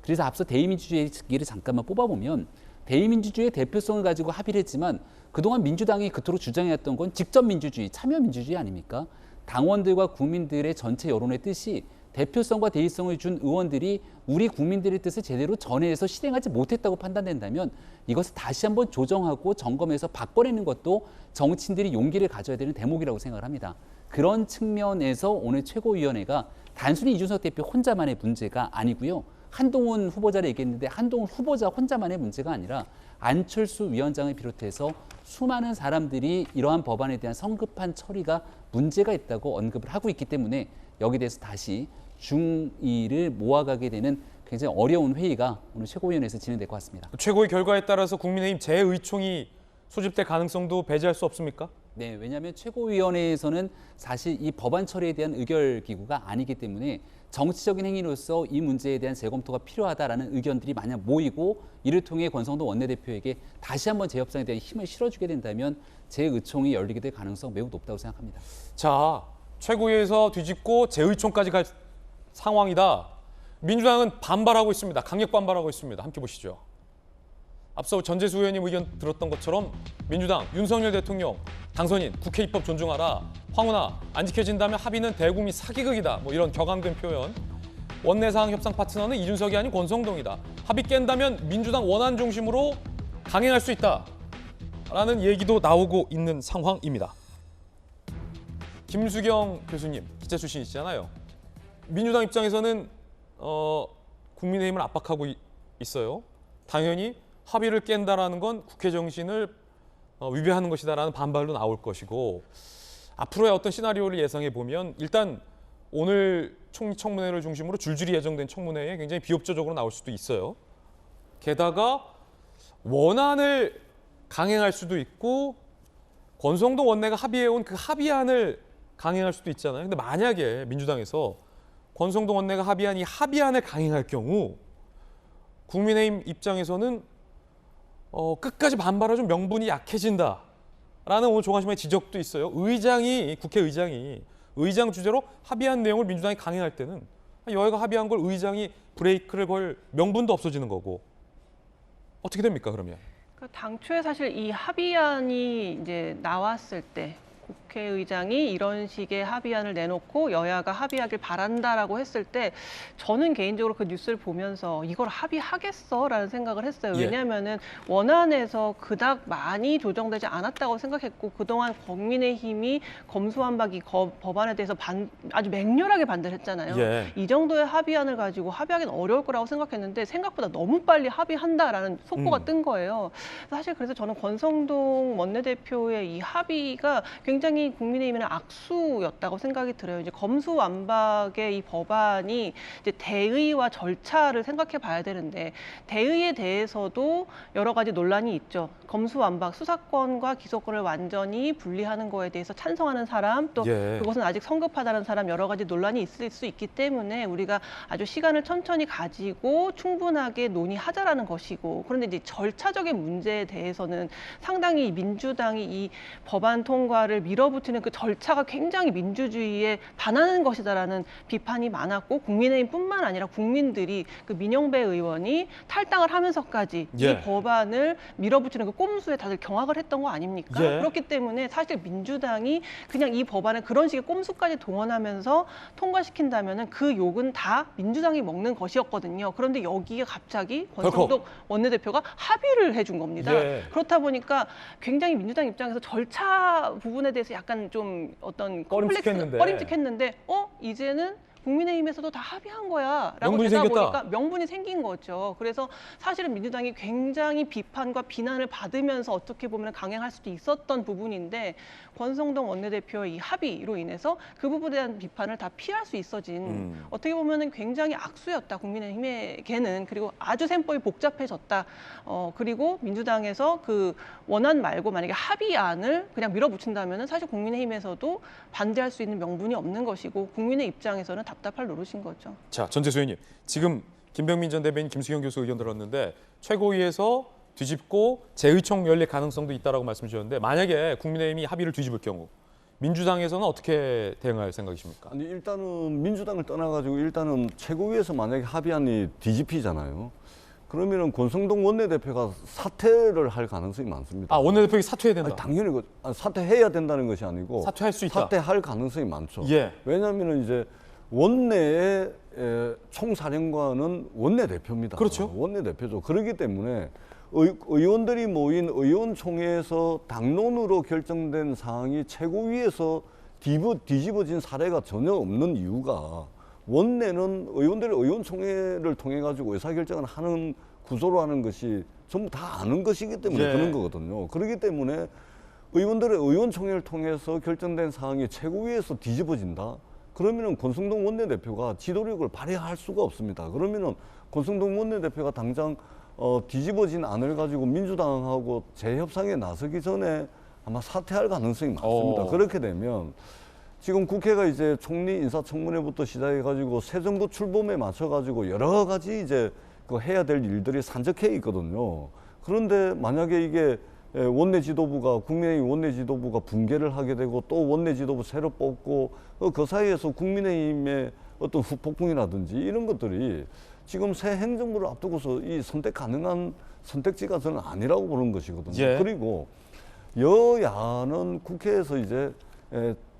그래서 앞서 대의민주주의 얘기를 잠깐만 뽑아보면 대의민주주의의 대표성을 가지고 합의를 했지만 그동안 민주당이 그토록 주장해왔던 건 직접 민주주의, 참여 민주주의 아닙니까? 당원들과 국민들의 전체 여론의 뜻이 대표성과 대의성을 준 의원들이 우리 국민들의 뜻을 제대로 전해서 실행하지 못했다고 판단된다면 이것을 다시 한번 조정하고 점검해서 바꿔내는 것도 정치인들이 용기를 가져야 되는 대목이라고 생각을 합니다. 그런 측면에서 오늘 최고위원회가 단순히 이준석 대표 혼자만의 문제가 아니고요. 한동훈 후보자를 얘기했는데 한동훈 후보자 혼자만의 문제가 아니라 안철수 위원장을 비롯해서 수많은 사람들이 이러한 법안에 대한 성급한 처리가 문제가 있다고 언급을 하고 있기 때문에 여기에 대해서 다시 중의를 모아가게 되는 굉장히 어려운 회의가 오늘 최고위원회에서 진행될 것 같습니다. 최고의 결과에 따라서 국민의힘 재의총이 소집될 가능성도 배제할 수 없습니까? 네, 왜냐하면 최고위원회에서는 사실 이 법안 처리에 대한 의결 기구가 아니기 때문에 정치적인 행위로서 이 문제에 대한 재검토가 필요하다라는 의견들이 만약 모이고 이를 통해 권성동 원내대표에게 다시 한번 재협상에 대한 힘을 실어주게 된다면 재의총이 열리게 될 가능성 매우 높다고 생각합니다. 자, 최고위에서 뒤집고 재의총까지 갈 상황이다. 민주당은 반발하고 있습니다. 강력 반발하고 있습니다. 함께 보시죠. 앞서 전재수 의원님 의견 들었던 것처럼 민주당 윤석열 대통령 당선인 국회 입법 존중하라. 황운하 안 지켜진다면 합의는 대국민 사기극이다. 뭐 이런 격앙된 표현. 원내사항 협상 파트너는 이준석이 아닌 권성동이다. 합의 깬다면 민주당 원안 중심으로 강행할 수 있다. 라는 얘기도 나오고 있는 상황입니다. 김수경 교수님 기자 출신이시잖아요. 민주당 입장에서는 국민의힘을 압박하고 있어요. 당연히 합의를 깬다라는 건 국회 정신을 위배하는 것이다라는 반발도 나올 것이고 앞으로의 어떤 시나리오를 예상해 보면 일단 오늘 총리 청문회를 중심으로 줄줄이 예정된 청문회에 굉장히 비협조적으로 나올 수도 있어요. 게다가 원안을 강행할 수도 있고 권성동 원내가 합의해온 그 합의안을 강행할 수도 있잖아요. 근데 만약에 민주당에서 권성동 원내가 합의한 이 합의안을 강행할 경우 국민의힘 입장에서는 끝까지 반발하면 명분이 약해진다라는 오늘 조간신문의 지적도 있어요. 국회의장이 의장 주재로 합의한 내용을 민주당이 강행할 때는 여야가 합의한 걸 의장이 브레이크를 걸 명분도 없어지는 거고 어떻게 됩니까 그러면? 그러니까 당초에 사실 이 합의안이 이제 나왔을 때 국회의장이 이런 식의 합의안을 내놓고 여야가 합의하길 바란다라고 했을 때 저는 개인적으로 그 뉴스를 보면서 이걸 합의하겠어라는 생각을 했어요. 예. 왜냐하면은 원안에서 그닥 많이 조정되지 않았다고 생각했고 그동안 국민의힘이 검수완박이 법안에 대해서 아주 맹렬하게 반대를 했잖아요. 예. 이 정도의 합의안을 가지고 합의하기는 어려울 거라고 생각했는데 생각보다 너무 빨리 합의한다라는 속보가 뜬 거예요. 사실 그래서 저는 권성동 원내대표의 이 합의가 굉장히 국민의힘에는 악수였다고 생각이 들어요. 이제 검수완박의 이 법안이 이제 대의와 절차를 생각해 봐야 되는데 대의에 대해서도 여러 가지 논란이 있죠. 검수완박 수사권과 기소권을 완전히 분리하는 거에 대해서 찬성하는 사람 또 예. 그것은 아직 성급하다는 사람 여러 가지 논란이 있을 수 있기 때문에 우리가 아주 시간을 천천히 가지고 충분하게 논의하자라는 것이고 그런데 이제 절차적인 문제에 대해서는 상당히 민주당이 이 법안 통과를 밀어붙이는 그 절차가 굉장히 민주주의에 반하는 것이다라는 비판이 많았고 국민의힘뿐만 아니라 국민들이 그 민영배 의원이 탈당을 하면서까지 예. 이 법안을 밀어붙이는 그 꼼수에 다들 경악을 했던 거 아닙니까? 예. 그렇기 때문에 사실 민주당이 그냥 이 법안을 그런 식의 꼼수까지 동원하면서 통과시킨다면은 그 욕은 다 민주당이 먹는 것이었거든요. 그런데 여기에 갑자기 권성동 원내대표가 합의를 해준 겁니다. 예. 그렇다 보니까 굉장히 민주당 입장에서 절차 부분에 대해서 약간 좀 어떤 꺼림칙했는데 이제는 국민의힘에서도 다 합의한 거야 라고 명분이 되다 생겼다. 보니까 명분이 생긴 거죠. 그래서 사실은 민주당이 굉장히 비판과 비난을 받으면서 어떻게 보면 강행할 수도 있었던 부분인데 권성동 원내대표의 이 합의로 인해서 그 부분에 대한 비판을 다 피할 수 있어진 어떻게 보면 굉장히 악수였다 국민의힘에게는. 그리고 아주 셈법이 복잡해졌다. 그리고 민주당에서 그 원안 말고 만약에 합의안을 그냥 밀어붙인다면 사실 국민의힘에서도 반대할 수 있는 명분이 없는 것이고 국민의 입장에서는 답답할 노릇인 거죠. 자, 전재수 의원님. 지금 김병민 전 대변인 김수경 교수 의견 들었는데 최고위에서 뒤집고 재의총 열릴 가능성도 있다라고 말씀 주셨는데 만약에 국민의힘이 합의를 뒤집을 경우 민주당에서는 어떻게 대응할 생각이십니까? 아니 일단은 민주당을 떠나가지고 일단은 최고위에서 만약에 합의안이 뒤집히잖아요. 그러면은 권성동 원내대표가 사퇴를 할 가능성이 많습니다. 아, 원내대표가 사퇴해야 된다. 아니, 당연히 사퇴해야 된다는 것이 아니고 사퇴할 수 있다. 사퇴할 가능성이 많죠. 예. 왜냐하면 이제 원내의 총사령관은 원내대표입니다. 그렇죠. 원내대표죠. 그렇기 때문에 의원들이 모인 의원총회에서 당론으로 결정된 사항이 최고위에서 뒤집어진 사례가 전혀 없는 이유가 원내는 의원들의 의원총회를 통해 가지고 의사결정을 하는 구조로 하는 것이 전부 다 아는 것이기 때문에 예. 그런 거거든요. 그렇기 때문에 의원들의 의원총회를 통해서 결정된 사항이 최고위에서 뒤집어진다. 그러면은 권성동 원내대표가 지도력을 발휘할 수가 없습니다. 그러면은 권성동 원내대표가 당장 뒤집어진 안을 가지고 민주당하고 재협상에 나서기 전에 아마 사퇴할 가능성이 많습니다. 그렇게 되면 지금 국회가 이제 총리 인사청문회부터 시작해가지고 새 정부 출범에 맞춰가지고 여러 가지 이제 그 해야 될 일들이 산적해 있거든요. 그런데 만약에 이게 원내 지도부가 국민의힘 원내 지도부가 붕괴를 하게 되고 또 원내 지도부 새로 뽑고 그 사이에서 국민의힘의 어떤 후폭풍이라든지 이런 것들이 지금 새 행정부를 앞두고서 이 선택 가능한 선택지가 저는 아니라고 보는 것이거든요. 예. 그리고 여야는 국회에서 이제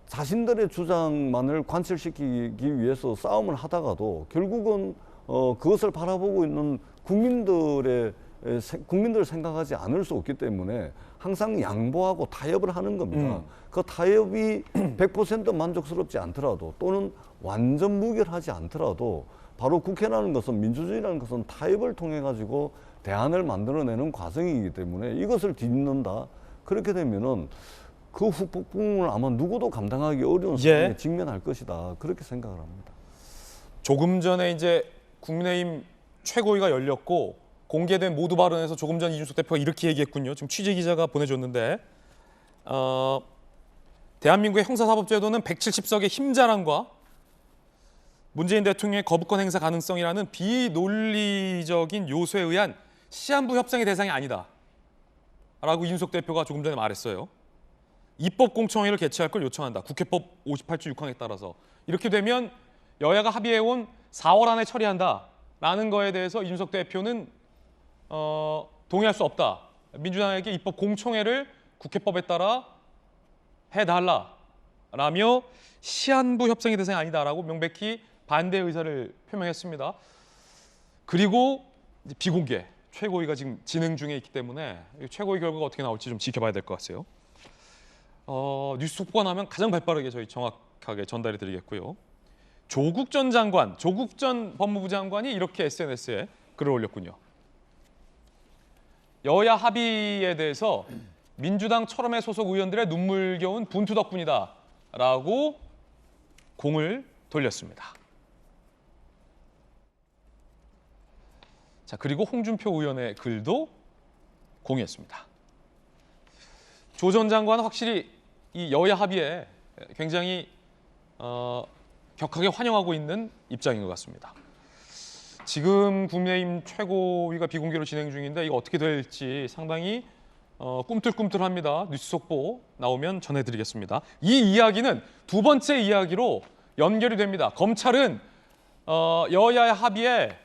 자신들의 주장만을 관철시키기 위해서 싸움을 하다가도 결국은 그것을 바라보고 있는 국민들을 생각하지 않을 수 없기 때문에 항상 양보하고 타협을 하는 겁니다. 그 타협이 100% 만족스럽지 않더라도 또는 완전 무결하지 않더라도 바로 국회라는 것은 민주주의라는 것은 타협을 통해 가지고 대안을 만들어내는 과정이기 때문에 이것을 뒤집는다. 그렇게 되면은 그 후폭풍을 아마 누구도 감당하기 어려운 상황에 직면할 것이다. 그렇게 생각을 합니다. 조금 전에 이제 국민의힘 최고위가 열렸고 공개된 모두 발언에서 조금 전 이준석 대표가 이렇게 얘기했군요. 지금 취재 기자가 보내줬는데 대한민국의 형사사법제도는 170석의 힘자랑과 문재인 대통령의 거부권 행사 가능성이라는 비논리적인 요소에 의한 시한부 협상의 대상이 아니다. 라고 이준석 대표가 조금 전에 말했어요. 입법공청회를 개최할 걸 요청한다. 국회법 58조 6항에 따라서. 이렇게 되면 여야가 합의해온 4월 안에 처리한다라는 거에 대해서 이준석 대표는 동의할 수 없다. 민주당에게 입법공청회를 국회법에 따라 해달라라며 시한부 협상의 대상이 아니다라고 명백히 반대 의사를 표명했습니다. 그리고 이제 비공개. 최고위가 지금 진행 중에 있기 때문에 최고위 결과가 어떻게 나올지 좀 지켜봐야 될 것 같아요. 뉴스 속보가 나면 가장 발빠르게 저희 정확하게 전달해 드리겠고요. 조국 전 법무부 장관이 이렇게 SNS에 글을 올렸군요. 여야 합의에 대해서 민주당 철험회 소속 의원들의 눈물겨운 분투 덕분이다 라고 공을 돌렸습니다. 자, 그리고 홍준표 의원의 글도 공유했습니다. 조 전 장관은 확실히 이 여야 합의에 굉장히 격하게 환영하고 있는 입장인 것 같습니다. 지금 국민의힘 최고위가 비공개로 진행 중인데 이거 어떻게 될지 상당히 꿈틀꿈틀합니다. 뉴스 속보 나오면 전해드리겠습니다. 이 이야기는 두 번째 이야기로 연결이 됩니다. 검찰은 여야의 합의에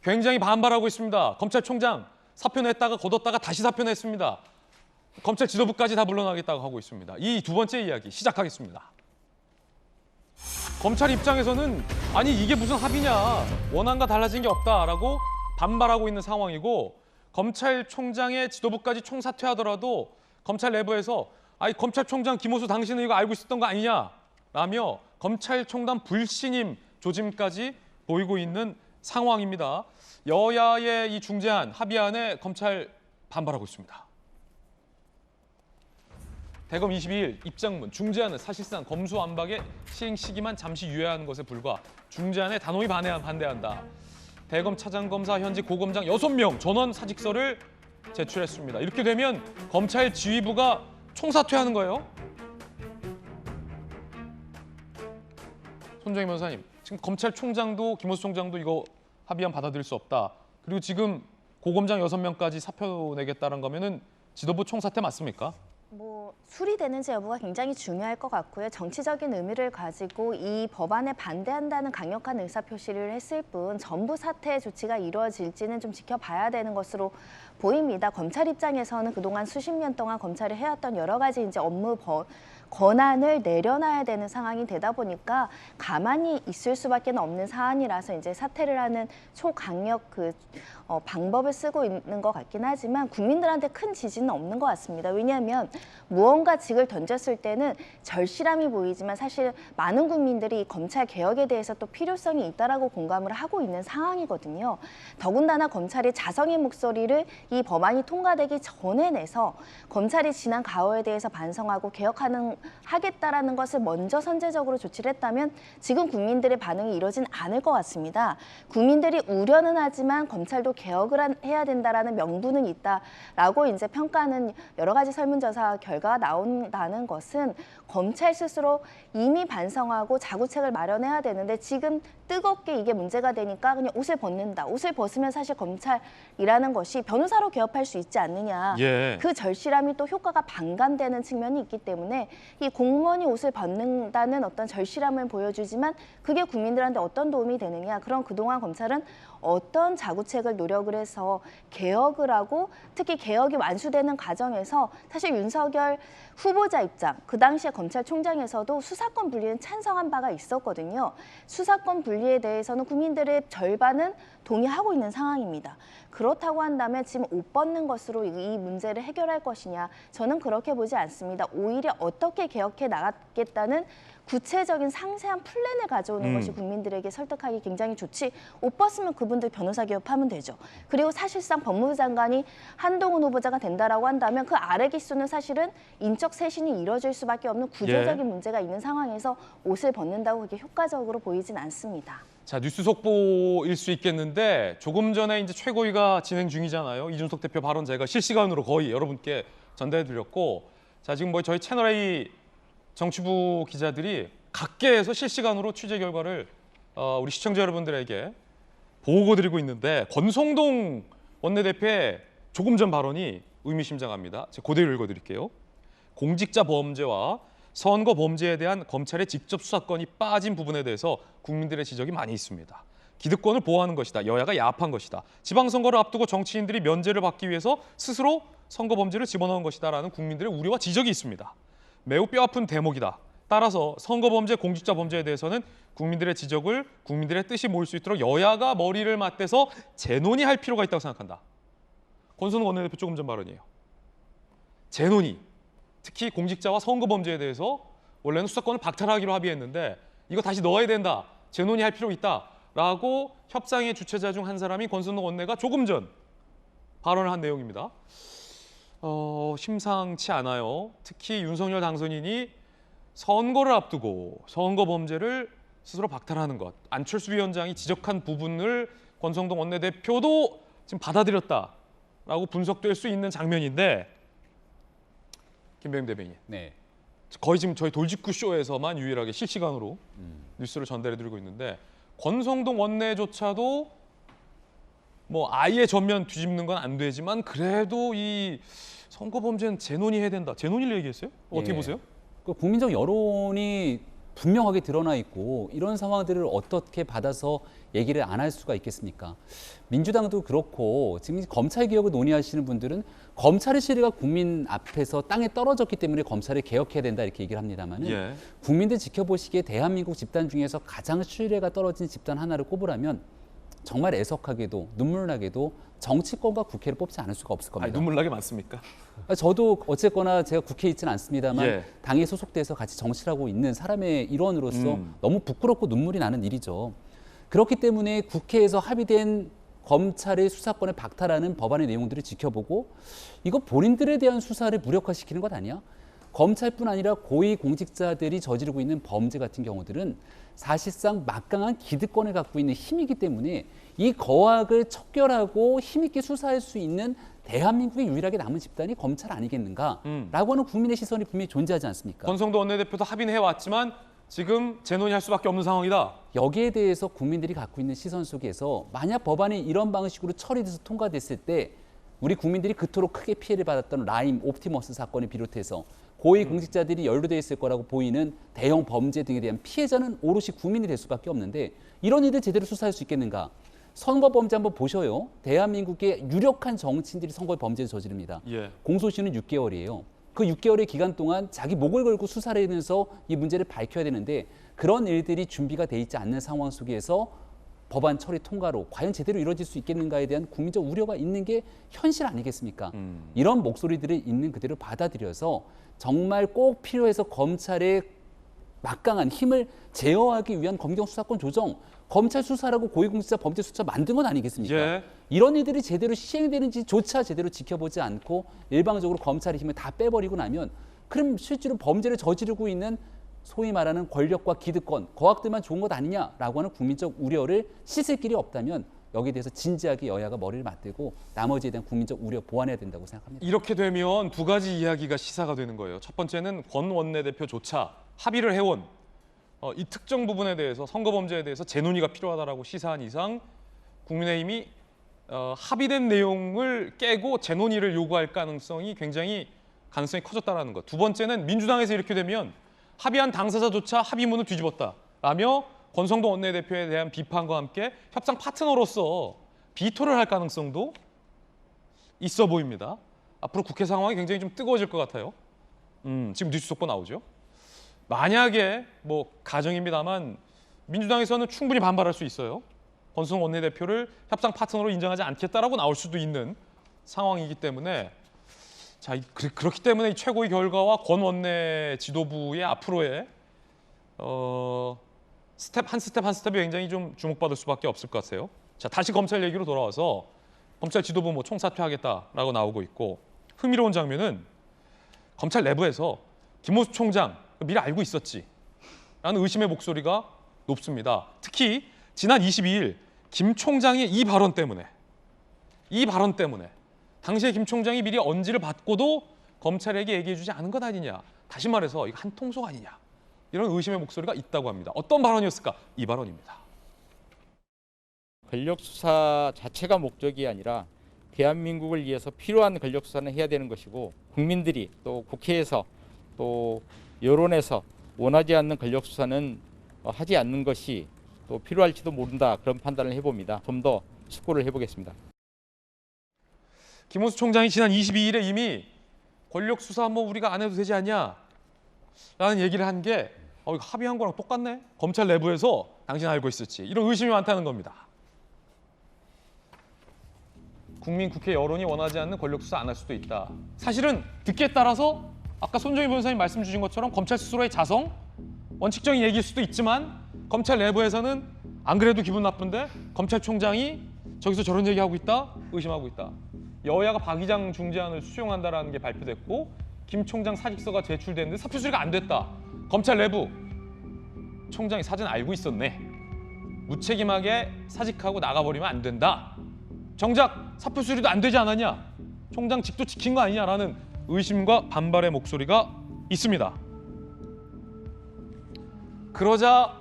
굉장히 반발하고 있습니다. 검찰총장 사표 냈다가 거뒀다가 다시 사표 냈습니다. 검찰 지도부까지 다 물러나겠다고 하고 있습니다. 이 두 번째 이야기 시작하겠습니다. 검찰 입장에서는 아니 이게 무슨 합의냐, 원안과 달라진 게 없다라고 반발하고 있는 상황이고 검찰총장의 지도부까지 총사퇴하더라도 검찰 내부에서 아니 검찰총장 김호수 당신은 이거 알고 있었던 거 아니냐라며 검찰총장 불신임 조짐까지 보이고 있는 상황입니다. 여야의 이 중재안, 합의안에 검찰 반발하고 있습니다. 대검 22일 입장문, 중재안은 사실상 검수완박의 시행 시기만 잠시 유예하는 것에 불과 중재안에 단호히 반대한다. 대검 차장검사 현직 고검장 6명 전원 사직서를 제출했습니다. 이렇게 되면 검찰 지휘부가 총사퇴하는 거예요. 손정희 변호사님, 지금 검찰총장도 김호수 총장도 이거 합의안 받아들일 수 없다. 그리고 지금 고검장 6명까지 사표 내겠다는 거면은 지도부 총사퇴 맞습니까? 수리되는지 여부가 굉장히 중요할 것 같고요. 정치적인 의미를 가지고 이 법안에 반대한다는 강력한 의사표시를 했을 뿐 전부 사퇴 조치가 이루어질지는 좀 지켜봐야 되는 것으로 보입니다. 검찰 입장에서는 그동안 수십 년 동안 검찰이 해왔던 여러 가지 이제 업무 권한을 내려놔야 되는 상황이 되다 보니까 가만히 있을 수밖에 없는 사안이라서 이제 사퇴를 하는 초강력 방법을 쓰고 있는 것 같긴 하지만 국민들한테 큰 지지는 없는 것 같습니다. 왜냐하면 무언가 직을 던졌을 때는 절실함이 보이지만 사실 많은 국민들이 검찰 개혁에 대해서 또 필요성이 있다라고 공감을 하고 있는 상황이거든요. 더군다나 검찰이 자성의 목소리를 이 법안이 통과되기 전에 내서 검찰이 지난 가오에 대해서 반성하고 하겠다라는 것을 먼저 선제적으로 조치를 했다면 지금 국민들의 반응이 이러진 않을 것 같습니다. 국민들이 우려는 하지만 검찰도 개혁을 해야 된다라는 명분은 있다라고 이제 평가하는 여러 가지 설문조사 결과가 나온다는 것은 검찰 스스로 이미 반성하고 자구책을 마련해야 되는데 지금 뜨겁게 이게 문제가 되니까 그냥 옷을 벗는다. 옷을 벗으면 사실 검찰이라는 것이 변호사로 개업할 수 있지 않느냐. 예. 그 절실함이 또 효과가 반감되는 측면이 있기 때문에 이 공무원이 옷을 벗는다는 어떤 절실함을 보여주지만 그게 국민들한테 어떤 도움이 되느냐. 그럼 그동안 검찰은 어떤 자구책을 노력을 해서 개혁을 하고 특히 개혁이 완수되는 과정에서 사실 윤석열 후보자 입장, 그 당시에 검찰총장에서도 수사권 분리는 찬성한 바가 있었거든요. 수사권 분리에 대해서는 국민들의 절반은 동의하고 있는 상황입니다. 그렇다고 한다면 지금 옷 벗는 것으로 이 문제를 해결할 것이냐, 저는 그렇게 보지 않습니다. 오히려 어떻게 개혁해 나가겠다는 구체적인 상세한 플랜을 가져오는 것이 국민들에게 설득하기 굉장히 좋지, 옷 벗으면 그분들 변호사 개업하면 되죠. 그리고 사실상 법무부 장관이 한동훈 후보자가 된다라고 한다면 그 아래 기수는 사실은 인적 쇄신이 이루어질 수밖에 없는 구조적인 문제가 있는 상황에서 옷을 벗는다고 그게 효과적으로 보이진 않습니다. 자, 뉴스 속보일 수 있겠는데 조금 전에 이제 최고위가 진행 중이잖아요. 이준석 대표 발언 제가 실시간으로 거의 여러분께 전달해드렸고, 자, 지금 뭐 저희 채널A 정치부 기자들이 각계에서 실시간으로 취재 결과를 우리 시청자 여러분들에게 보고드리고 있는데, 권성동 원내대표의 조금 전 발언이 의미심장합니다. 제가 그대로 읽어드릴게요. 공직자 범죄와 선거 범죄에 대한 검찰의 직접 수사권이 빠진 부분에 대해서 국민들의 지적이 많이 있습니다. 기득권을 보호하는 것이다. 여야가 야합한 것이다. 지방선거를 앞두고 정치인들이 면제를 받기 위해서 스스로 선거 범죄를 집어넣은 것이다라는 국민들의 우려와 지적이 있습니다. 매우 뼈아픈 대목이다. 따라서 선거 범죄, 공직자 범죄에 대해서는 국민들의 지적을, 국민들의 뜻이 모일 수 있도록 여야가 머리를 맞대서 재논의할 필요가 있다고 생각한다. 권성동 원내대표 조금 전 발언이에요. 재논의. 특히 공직자와 선거 범죄에 대해서 원래는 수사권을 박탈하기로 합의했는데 이거 다시 넣어야 된다. 재논의할 필요가 있다라고 협상의 주체자 중 한 사람이 권성동 원내가 조금 전 발언을 한 내용입니다. 심상치 않아요. 특히 윤석열 당선인이 선거를 앞두고 선거 범죄를 스스로 박탈하는 것, 안철수 위원장이 지적한 부분을 권성동 원내대표도 지금 받아들였다라고 분석될 수 있는 장면인데, 김병임 대변인, 네. 거의 지금 저희 돌직구 쇼에서만 유일하게 실시간으로 뉴스를 전달해드리고 있는데, 권성동 원내조차도 뭐 아예 전면 뒤집는 건 안 되지만 그래도 이 선거 범죄는 재논의해야 된다. 재논의를 얘기했어요? 어떻게 예. 보세요? 그 국민적 여론이 분명하게 드러나 있고 이런 상황들을 어떻게 받아서 얘기를 안 할 수가 있겠습니까? 민주당도 그렇고 지금 검찰 개혁을 논의하시는 분들은 검찰의 신뢰가 국민 앞에서 땅에 떨어졌기 때문에 검찰을 개혁해야 된다 이렇게 얘기를 합니다만 예. 국민들 지켜보시기에 대한민국 집단 중에서 가장 신뢰가 떨어진 집단 하나를 꼽으라면 정말 애석하게도 눈물나게도 정치권과 국회를 뽑지 않을 수가 없을 겁니다. 눈물 나게 많습니까? 저도 어쨌거나 제가 국회에 있지는 않습니다만 예. 당에 소속돼서 같이 정치를 하고 있는 사람의 일원으로서 너무 부끄럽고 눈물이 나는 일이죠. 그렇기 때문에 국회에서 합의된 검찰의 수사권을 박탈하는 법안의 내용들을 지켜보고 이거 본인들에 대한 수사를 무력화시키는 것 아니야? 검찰뿐 아니라 고위 공직자들이 저지르고 있는 범죄 같은 경우들은 사실상 막강한 기득권을 갖고 있는 힘이기 때문에 이 거악을 척결하고 힘있게 수사할 수 있는 대한민국에 유일하게 남은 집단이 검찰 아니겠는가라고 하는 국민의 시선이 분명히 존재하지 않습니까? 권성동 원내대표도 합의는 해왔지만 지금 재논의할 수밖에 없는 상황이다. 여기에 대해서 국민들이 갖고 있는 시선 속에서 만약 법안이 이런 방식으로 처리돼서 통과됐을 때 우리 국민들이 그토록 크게 피해를 받았던 라임, 옵티머스 사건을 비롯해서 고위 공직자들이 연루돼 있을 거라고 보이는 대형 범죄 등에 대한 피해자는 오롯이 국민이 될 수밖에 없는데 이런 일들 제대로 수사할 수 있겠는가? 선거 범죄 한번 보셔요. 대한민국의 유력한 정치인들이 선거 범죄를 저지릅니다. 예. 공소시효는 6개월이에요. 그 6개월의 기간 동안 자기 목을 걸고 수사를 하면서 이 문제를 밝혀야 되는데 그런 일들이 준비가 돼 있지 않는 상황 속에서 법안 처리 통과로 과연 제대로 이루어질 수 있겠는가에 대한 국민적 우려가 있는 게 현실 아니겠습니까? 이런 목소리들을 있는 그대로 받아들여서 정말 꼭 필요해서 검찰의 막강한 힘을 제어하기 위한 검경 수사권 조정, 검찰 수사라고 고위공직자 범죄 수사 만든 건 아니겠습니까? 예. 이런 일들이 제대로 시행되는지조차 제대로 지켜보지 않고 일방적으로 검찰의 힘을 다 빼버리고 나면 그럼 실제로 범죄를 저지르고 있는 소위 말하는 권력과 기득권, 거학들만 좋은 것 아니냐라고 하는 국민적 우려를 씻을 길이 없다면 여기에 대해서 진지하게 여야가 머리를 맞대고 나머지에 대한 국민적 우려 보완해야 된다고 생각합니다. 이렇게 되면 두 가지 이야기가 시사가 되는 거예요. 첫 번째는 권 원내대표조차 합의를 해온 이 특정 부분에 대해서 선거범죄에 대해서 재논의가 필요하다라고 시사한 이상 국민의힘이 합의된 내용을 깨고 재논의를 요구할 가능성이 커졌다는 것. 두 번째는 민주당에서 이렇게 되면 합의한 당사자조차 합의문을 뒤집었다라며 권성동 원내대표에 대한 비판과 함께 협상 파트너로서 비토를 할 가능성도 있어 보입니다. 앞으로 국회 상황이 굉장히 좀 뜨거워질 것 같아요. 지금 뉴스 속보 나오죠. 만약에 가정입니다만 민주당에서는 충분히 반발할 수 있어요. 권성동 원내대표를 협상 파트너로 인정하지 않겠다라고 나올 수도 있는 상황이기 때문에 그렇기 때문에 이 최고의 결과와 권 원내 지도부의 앞으로의 한 스텝이 굉장히 좀 주목받을 수밖에 없을 것 같아요. 자, 다시 검찰 얘기로 돌아와서 검찰 지도부 총사퇴하겠다라고 나오고 있고 흥미로운 장면은 검찰 내부에서 김호수 총장 미리 알고 있었지 라는 의심의 목소리가 높습니다. 특히 지난 22일 김 총장의 이 발언 때문에 당시에 김 총장이 미리 언지를 받고도 검찰에게 얘기해주지 않은 것 아니냐. 다시 말해서 이거 한통속 아니냐. 이런 의심의 목소리가 있다고 합니다. 어떤 발언이었을까? 이 발언입니다. 권력 수사 자체가 목적이 아니라 대한민국을 위해서 필요한 권력 수사는 해야 되는 것이고 국민들이 또 국회에서 또 여론에서 원하지 않는 권력 수사는 하지 않는 것이 또 필요할지도 모른다. 그런 판단을 해봅니다. 좀 더 숙고를 해보겠습니다. 김호수 총장이 지난 22일에 이미 권력 수사 한번 우리가 안 해도 되지 않냐? 라는 얘기를 한 게 이거 합의한 거랑 똑같네? 검찰 내부에서 당신 알고 있었지. 이런 의심이 많다는 겁니다. 국민 국회 여론이 원하지 않는 권력 수사 안 할 수도 있다. 사실은 듣기에 따라서 아까 손정희 변호사님 말씀 주신 것처럼 검찰 스스로의 자성, 원칙적인 얘기일 수도 있지만 검찰 내부에서는 안 그래도 기분 나쁜데 검찰총장이 저기서 저런 얘기하고 있다? 의심하고 있다. 여야가 박의장 중재안을 수용한다라는 게 발표됐고 김 총장 사직서가 제출됐는데 사표 수리가 안 됐다. 검찰 내부 총장이 사진 알고 있었네. 무책임하게 사직하고 나가버리면 안 된다. 정작 사표 수리도 안 되지 않았냐. 총장 직도 지킨 거 아니냐라는 의심과 반발의 목소리가 있습니다. 그러자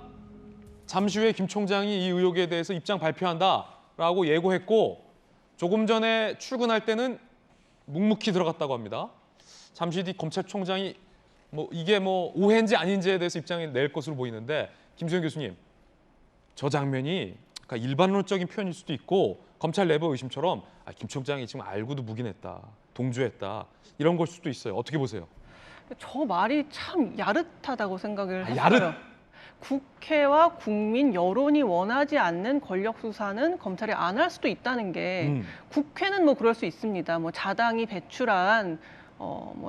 잠시 후에 김 총장이 이 의혹에 대해서 입장 발표한다라고 예고했고 조금 전에 출근할 때는 묵묵히 들어갔다고 합니다. 잠시 뒤 검찰총장이 이게 오해인지 아닌지에 대해서 입장을 낼 것으로 보이는데 김수현 교수님, 저 장면이 그러니까 일반론적인 표현일 수도 있고 검찰 내부 의심처럼 김 총장이 지금 알고도 묵인했다, 동조했다 이런 걸 수도 있어요. 어떻게 보세요? 저 말이 참 야릇하다고 생각을 했어요. 야릇? 국회와 국민 여론이 원하지 않는 권력 수사는 검찰이 안 할 수도 있다는 게 국회는 그럴 수 있습니다. 자당이 배출한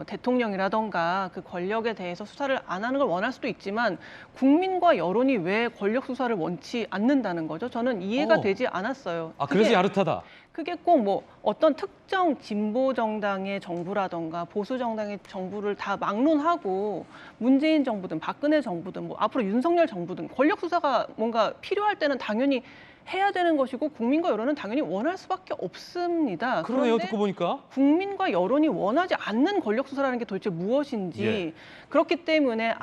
대통령이라던가 그 권력에 대해서 수사를 안 하는 걸 원할 수도 있지만 국민과 여론이 왜 권력 수사를 원치 않는다는 거죠? 저는 이해가 되지 않았어요. 그래서 야릇하다. 그게 꼭 어떤 특정 진보 정당의 정부라던가 보수 정당의 정부를 다 막론하고 문재인 정부든 박근혜 정부든 앞으로 윤석열 정부든 권력 수사가 뭔가 필요할 때는 당연히 해야 되는 것이고 국민과 여론은 당연히 원할 수밖에 없습니다. 그러네요. 듣고 보니까. 국민과 여론이 원하지 않는 권력 수사라는 게 도대체 무엇인지 그렇기 때문에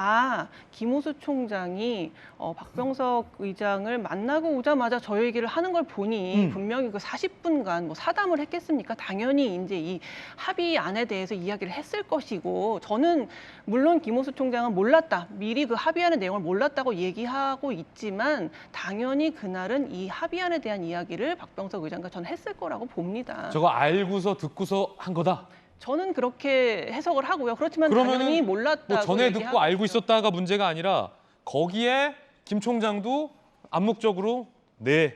김호수 총장이 박병석 의장을 만나고 오자마자 저 얘기를 하는 걸 보니 분명히 그 40분간 사담을 했겠습니까? 당연히 이제 이 합의안에 대해서 이야기를 했을 것이고 저는 물론 김호수 총장은 몰랐다. 미리 그 합의안의 내용을 몰랐다고 얘기하고 있지만 당연히 그날은 이 합의안에 대한 이야기를 박병석 의장과 저는 했을 거라고 봅니다. 저거 알고서 듣고서 한 거다? 저는 그렇게 해석을 하고요. 그렇지만 그러면은 당연히 몰랐다고 전에 듣고 알고 있었죠. 있었다가 문제가 아니라 거기에 김 총장도 암묵적으로 네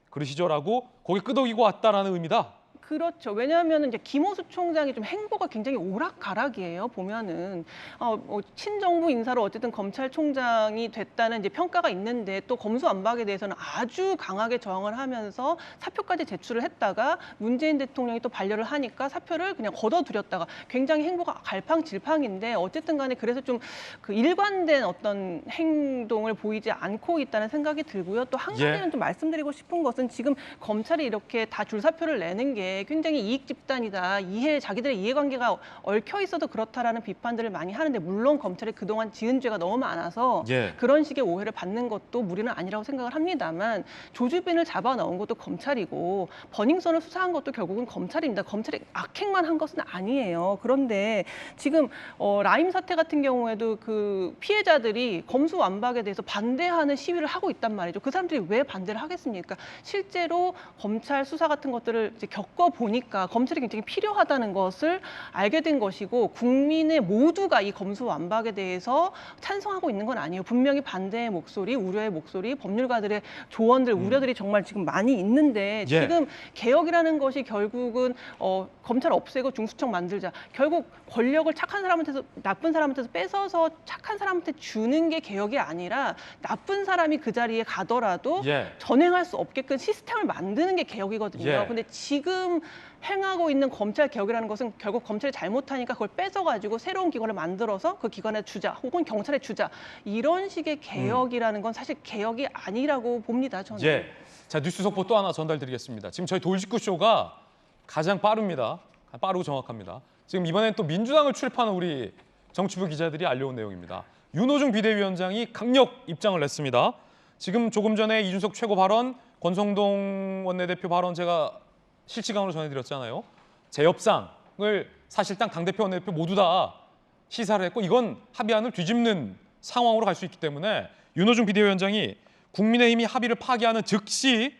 그러시죠라고 거기 끄덕이고 왔다라는 의미다. 그렇죠. 왜냐하면 이제 김호수 총장이 좀 행보가 굉장히 오락가락이에요. 보면은 친정부 인사로 어쨌든 검찰총장이 됐다는 이제 평가가 있는데 또 검수완박에 대해서는 아주 강하게 저항을 하면서 사표까지 제출을 했다가 문재인 대통령이 또 반려를 하니까 사표를 그냥 걷어들였다가 굉장히 행보가 갈팡질팡인데 어쨌든 간에 그래서 좀 그 일관된 어떤 행동을 보이지 않고 있다는 생각이 들고요. 또 한 가지는 좀 말씀드리고 싶은 것은 지금 검찰이 이렇게 다 줄사표를 내는 게 굉장히 이익 집단이다. 자기들의 이해관계가 얽혀 있어도 그렇다라는 비판들을 많이 하는데 물론 검찰이 그동안 지은 죄가 너무 많아서 그런 식의 오해를 받는 것도 무리는 아니라고 생각을 합니다만 조주빈을 잡아 넣은 것도 검찰이고 버닝썬을 수사한 것도 결국은 검찰입니다. 검찰이 악행만 한 것은 아니에요. 그런데 지금 라임 사태 같은 경우에도 그 피해자들이 검수완박에 대해서 반대하는 시위를 하고 있단 말이죠. 그 사람들이 왜 반대를 하겠습니까? 실제로 검찰 수사 같은 것들을 이제 겪어보니까 검찰이 굉장히 필요하다는 것을 알게 된 것이고 국민의 모두가 이 검수완박에 대해서 찬성하고 있는 건 아니에요. 분명히 반대의 목소리, 우려의 목소리, 법률가들의 조언들, 우려들이 정말 지금 많이 있는데 지금 개혁이라는 것이 결국은 검찰 없애고 중수청 만들자. 결국 권력을 착한 사람한테서 나쁜 사람한테서 뺏어서 착한 사람한테 주는 게 개혁이 아니라 나쁜 사람이 그 자리에 가더라도 전행할 수 없게끔 시스템을 만드는 게 개혁이거든요. 근데 지금 행하고 있는 검찰 개혁이라는 것은 결국 검찰이 잘못하니까 그걸 뺏어가지고 새로운 기관을 만들어서 그 기관에 주자 혹은 경찰에 주자 이런 식의 개혁이라는 건 사실 개혁이 아니라고 봅니다. 저는. 자, 뉴스 속보 또 하나 전달드리겠습니다. 지금 저희 돌직구쇼가 가장 빠릅니다. 빠르고 정확합니다. 지금 이번엔 또 민주당을 출입하는 우리 정치부 기자들이 알려온 내용입니다. 윤호중 비대위원장이 강력 입장을 냈습니다. 지금 조금 전에 이준석 최고 발언, 권성동 원내대표 발언 제가 실시간으로 전해드렸잖아요. 재협상을 사실상 당대표, 원내대표 모두 다 시사를 했고 이건 합의안을 뒤집는 상황으로 갈 수 있기 때문에 윤호중 비대위원장이 국민의힘이 합의를 파기하는 즉시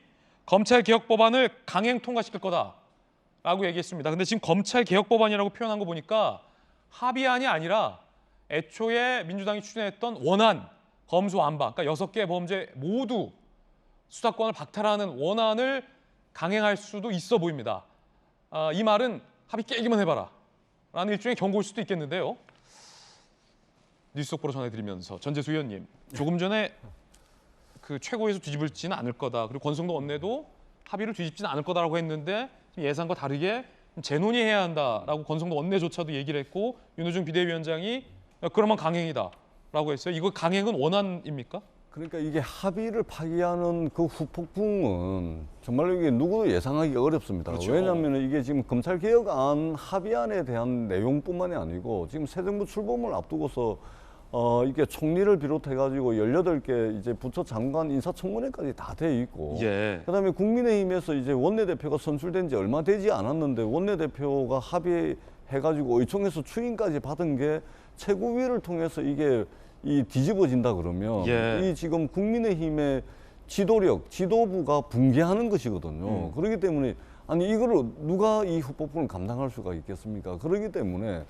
검찰개혁법안을 강행 통과시킬 거다라고 얘기했습니다. 근데 지금 검찰개혁법안이라고 표현한 거 보니까 합의안이 아니라 애초에 민주당이 추진했던 원안, 검수완박, 그러니까 6개의 범죄 모두 수사권을 박탈하는 원안을 강행할 수도 있어 보입니다. 이 말은 합의 깨기만 해봐라 라는 일종의 경고일 수도 있겠는데요. 뉴스 속보로 전해드리면서 전재수 의원님, 조금 전에 그 최고에서 뒤집을지는 않을 거다. 그리고 권성동 원내도 합의를 뒤집지는 않을 거다라고 했는데 예상과 다르게 재논의해야 한다라고 권성동 원내조차도 얘기를 했고 윤호중 비대위원장이 그러면 강행이다라고 했어요. 이거 강행은 원안입니까? 그러니까 이게 합의를 파기하는 그 후폭풍은 정말로 이게 누구도 예상하기 어렵습니다. 그렇죠. 왜냐하면 이게 지금 검찰개혁안 합의안에 대한 내용뿐만이 아니고 지금 새 정부 출범을 앞두고서 이게 총리를 비롯해가지고 18개 이제 부처 장관 인사청문회까지 다 돼 있고, 그다음에 국민의힘에서 이제 원내대표가 선출된 지 얼마 되지 않았는데 원내대표가 합의해가지고 의총에서 추인까지 받은 게 최고위를 통해서 이게 뒤집어진다 그러면 이 지금 국민의힘의 지도력, 지도부가 붕괴하는 것이거든요. 그렇기 때문에 아니 이거를 누가 이 후폭풍을 감당할 수가 있겠습니까? 그렇기 때문에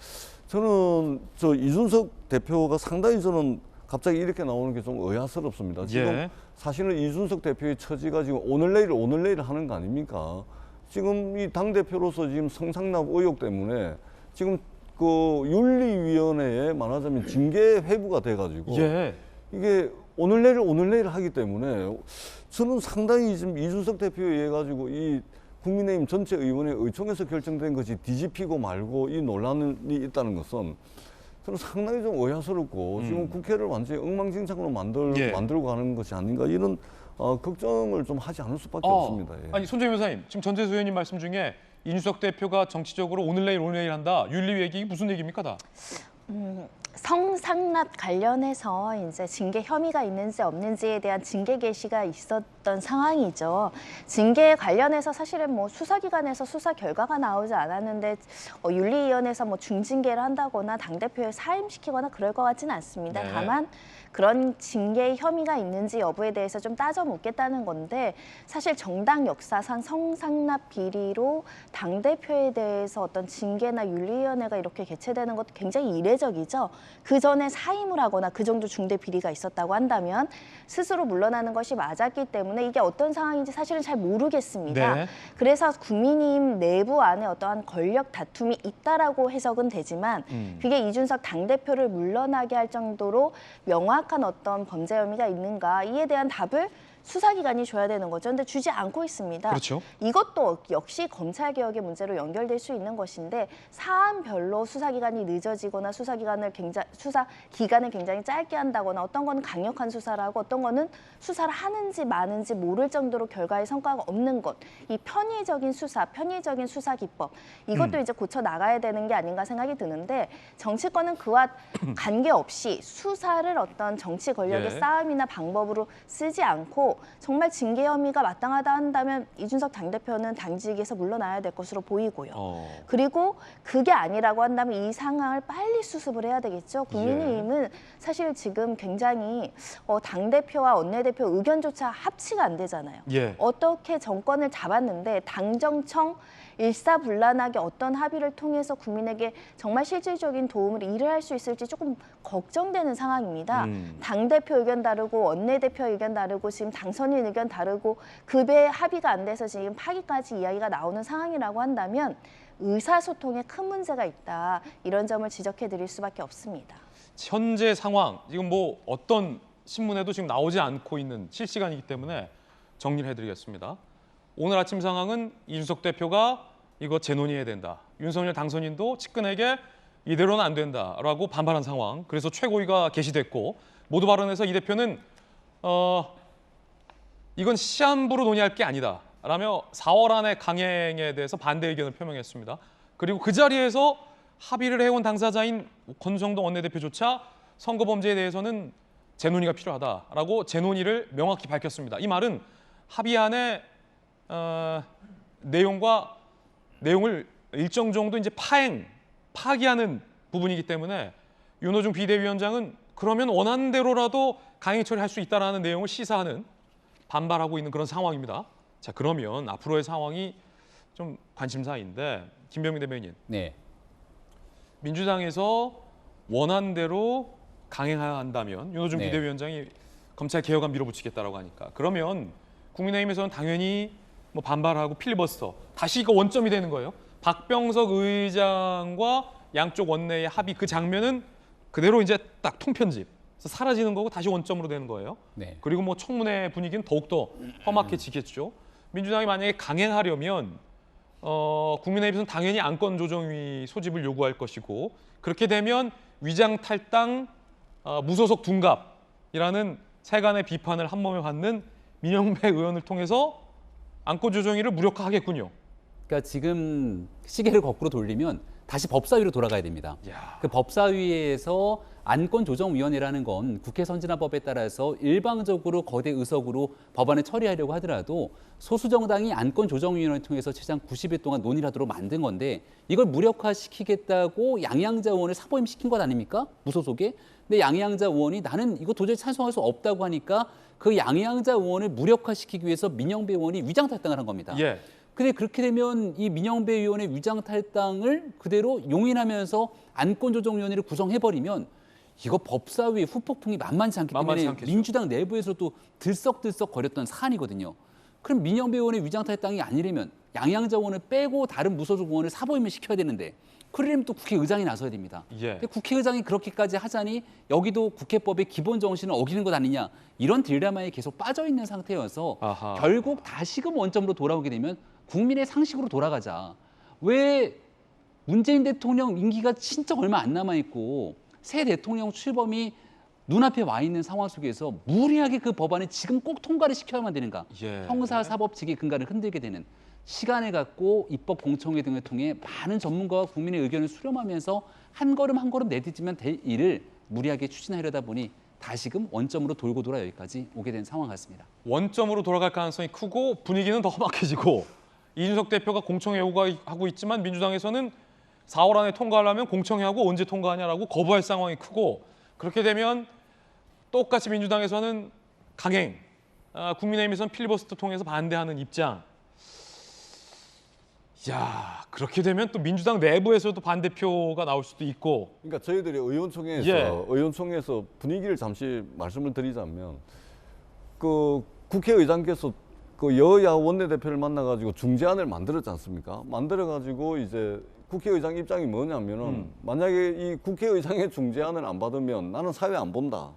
저는 이준석 대표가 상당히 저는 갑자기 이렇게 나오는 게 좀 의아스럽습니다. 지금 사실은 이준석 대표의 처지가 지금 오늘 내일 하는 거 아닙니까? 지금 이 당대표로서 지금 성상납 의혹 때문에 지금 그 윤리위원회에 말하자면 징계 회부가 돼가지고 이게 오늘 내일 하기 때문에 저는 상당히 지금 이준석 대표에 의해 가지고 이 국민의힘 전체 의원회 의총에서 결정된 것이 뒤집히고 말고 이 논란이 있다는 것은 저는 상당히 좀 의아스럽고 지금 국회를 완전히 엉망진창으로 만들고 가는 것이 아닌가 이런 걱정을 좀 하지 않을 수밖에 없습니다. 아니 손재현 변호사님, 지금 전재수 의원님 말씀 중에 이준석 대표가 정치적으로 오늘 내일 한다. 윤리 얘기 무슨 얘기입니까, 다? 성상납 관련해서 이제 징계 혐의가 있는지 없는지에 대한 징계 개시가 있었던 상황이죠. 징계에 관련해서 사실은 뭐 수사기관에서 수사 결과가 나오지 않았는데 윤리위원회에서 뭐 중징계를 한다거나 당대표에 사임시키거나 그럴 것 같지는 않습니다. 다만 그런 징계 혐의가 있는지 여부에 대해서 좀 따져 묻겠다는 건데 사실 정당 역사상 성상납 비리로 당대표에 대해서 어떤 징계나 윤리위원회가 이렇게 개최되는 것도 굉장히 이례적인 이례적이죠. 그 전에 사임을 하거나 그 정도 중대 비리가 있었다고 한다면 스스로 물러나는 것이 맞았기 때문에 이게 어떤 상황인지 사실은 잘 모르겠습니다. 네. 그래서 국민의힘 내부 안에 어떠한 권력 다툼이 있다라고 해석은 되지만 그게 이준석 당대표를 물러나게 할 정도로 명확한 어떤 범죄 혐의가 있는가 이에 대한 답을 수사기관이 줘야 되는 거죠. 근데 주지 않고 있습니다. 그렇죠. 이것도 역시 검찰개혁의 문제로 연결될 수 있는 것인데 사안별로 수사기간이 늦어지거나 수사 기간을 굉장히 짧게 한다거나 어떤 거는 강력한 수사를 하고 어떤 거는 수사를 하는지 마는지 모를 정도로 결과에 성과가 없는 것. 이 편의적인 수사, 편의적인 수사 기법 이것도 이제 고쳐 나가야 되는 게 아닌가 생각이 드는데 정치권은 그와 관계없이 수사를 어떤 정치 권력의 예. 싸움이나 방법으로 쓰지 않고 정말 징계 혐의가 마땅하다 한다면 이준석 당대표는 당직에서 물러나야 될 것으로 보이고요. 그리고 그게 아니라고 한다면 이 상황을 빨리 수습을 해야 되겠죠. 국민의힘은 사실 지금 굉장히 당대표와 원내대표 의견조차 합치가 안 되잖아요. 예. 어떻게 정권을 잡았는데 당정청 일사불란하게 어떤 합의를 통해서 국민에게 정말 실질적인 도움을 일을 할 수 있을지 조금 걱정되는 상황입니다. 당대표 의견 다르고 원내대표 의견 다르고 지금 당선인 의견 다르고 급의 합의가 안 돼서 지금 파기까지 이야기가 나오는 상황이라고 한다면 의사소통에 큰 문제가 있다. 이런 점을 지적해 드릴 수밖에 없습니다. 현재 상황, 지금 뭐 어떤 신문에도 지금 나오지 않고 있는 실시간이기 때문에 정리를 해드리겠습니다. 오늘 아침 상황은 이준석 대표가 이거 재논의해야 된다. 윤석열 당선인도 측근에게 이대로는 안 된다라고 반발한 상황. 그래서 최고위가 개시됐고 모두 발언해서 이 대표는 이건 시한부로 논의할 게 아니다. 라며 4월 안에 강행에 대해서 반대 의견을 표명했습니다. 그리고 그 자리에서 합의를 해온 당사자인 권성동 원내대표조차 선거범죄에 대해서는 재논의가 필요하다라고 재논의를 명확히 밝혔습니다. 이 말은 합의안의 내용을 일정 정도 이제 파기하는 부분이기 때문에 윤호중 비대위원장은 그러면 원하는 대로라도 강행 처리할 수 있다라는 내용을 시사하는 반발하고 있는 그런 상황입니다. 자, 그러면 앞으로의 상황이 좀 관심사인데 김병민 대변인. 네. 민주당에서 원하는 대로 강행한다면 윤호중 네. 비대위원장이 검찰 개혁안 밀어붙이겠다라고 하니까 그러면 국민의힘에서는 당연히 뭐 반발하고 필리버스터 다시 이거 원점이 되는 거예요. 박병석 의장과 양쪽 원내의 합의 그 장면은 그대로 이제 딱 통편집 사라지는 거고 다시 원점으로 되는 거예요. 네. 그리고 뭐 청문회 분위기는 더욱더 험악해지겠죠. 민주당이 만약에 강행하려면 국민의힘에서는 당연히 안건조정위 소집을 요구할 것이고 그렇게 되면 위장 탈당, 무소속 둔갑이라는 세간의 비판을 한 몸에 받는 민영배 의원을 통해서 안건조정위를 무력화하겠군요. 그러니까 지금 시계를 거꾸로 돌리면 다시 법사위로 돌아가야 됩니다. 그 법사위에서 안건조정위원회라는 건 국회 선진화법에 따라서 일방적으로 거대 의석으로 법안을 처리하려고 하더라도 소수정당이 안건조정위원회를 통해서 최장 90일 동안 논의를 하도록 만든 건데 이걸 무력화시키겠다고 양양자 의원을 사보임시킨 것 아닙니까? 무소속에. 근데 양양자 의원이 나는 이거 도저히 찬성할 수 없다고 하니까 그 양양자 의원을 무력화시키기 위해서 민영배 의원이 위장탈당을 한 겁니다. 예. 근데 그렇게 되면 이 민영배 의원의 위장탈당을 그대로 용인하면서 안건조정위원회를 구성해버리면 이거 법사위 후폭풍이 만만치 않기 때문에 민주당 내부에서도 들썩들썩 거렸던 사안이거든요. 그럼 민영배 의원의 위장탈당이 아니려면 양양자 의원을 빼고 다른 무소속 의원을 사보임을 시켜야 되는데 그러려면 또 국회의장이 나서야 됩니다. 예. 근데 국회의장이 그렇게까지 하자니 여기도 국회법의 기본 정신을 어기는 것 아니냐 이런 딜레마에 계속 빠져 있는 상태여서 아하. 결국 다시금 원점으로 돌아오게 되면 국민의 상식으로 돌아가자. 왜 문재인 대통령 임기가 진짜 얼마 안 남아있고 새 대통령 출범이 눈앞에 와 있는 상황 속에서 무리하게 그 법안을 지금 꼭 통과를 시켜야만 되는가. 예. 형사사법칙의 근간을 흔들게 되는 시간을 갖고 입법 공청회 등을 통해 많은 전문가와 국민의 의견을 수렴하면서 한 걸음 한 걸음 내딛으면 될 일을 무리하게 추진하려다 보니 다시금 원점으로 돌고 돌아 여기까지 오게 된 상황 같습니다. 원점으로 돌아갈 가능성이 크고 분위기는 더 험악해지고 이준석 대표가 공청회 요구하고 있지만 민주당에서는 4월 안에 통과하려면 공청회하고 언제 통과하냐라고 거부할 상황이 크고 그렇게 되면 똑같이 민주당에서는 강행, 국민의힘에서는 필리버스터 통해서 반대하는 입장. 야, 그렇게 되면 또 민주당 내부에서도 반대표가 나올 수도 있고. 그러니까 저희들이 의원총회에서 예. 의원총회에서 분위기를 잠시 말씀을 드리자면 그 국회의장께서 그 여야 원내대표를 만나가지고 중재안을 만들었지 않습니까? 만들어가지고 이제 국회의장 입장이 뭐냐면은 만약에 이 국회의장의 중재안을 안 받으면 나는 사회 안 본다.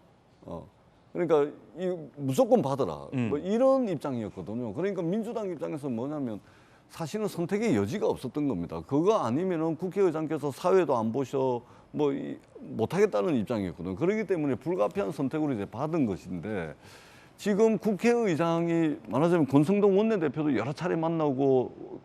그러니까 이 무조건 받아라. 뭐 이런 입장이었거든요. 그러니까 민주당 입장에서 뭐냐면 사실은 선택의 여지가 없었던 겁니다. 그거 아니면은 국회의장께서 사회도 안 보셔 뭐 못하겠다는 입장이었거든요. 그렇기 때문에 불가피한 선택으로 이제 받은 것인데 지금 국회의장이 말하자면 권성동 원내대표도 여러 차례 만나고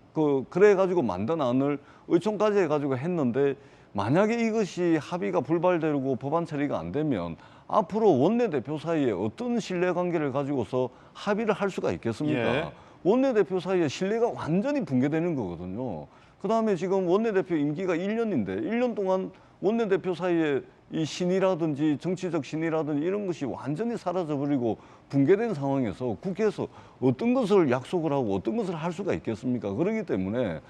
그래가지고 만든 안을 의총까지 해가지고 했는데 만약에 이것이 합의가 불발되고 법안 처리가 안 되면 앞으로 원내대표 사이에 어떤 신뢰관계를 가지고서 합의를 할 수가 있겠습니까? 예. 원내대표 사이에 신뢰가 완전히 붕괴되는 거거든요. 그다음에 지금 원내대표 임기가 1년인데 1년 동안 원내대표 사이에 이 신의라든지 정치적 신의라든지 이런 것이 완전히 사라져버리고 붕괴된 상황에서 국회에서 어떤 것을 약속을 하고 어떤 것을 할 수가 있겠습니까? 그렇기 때문에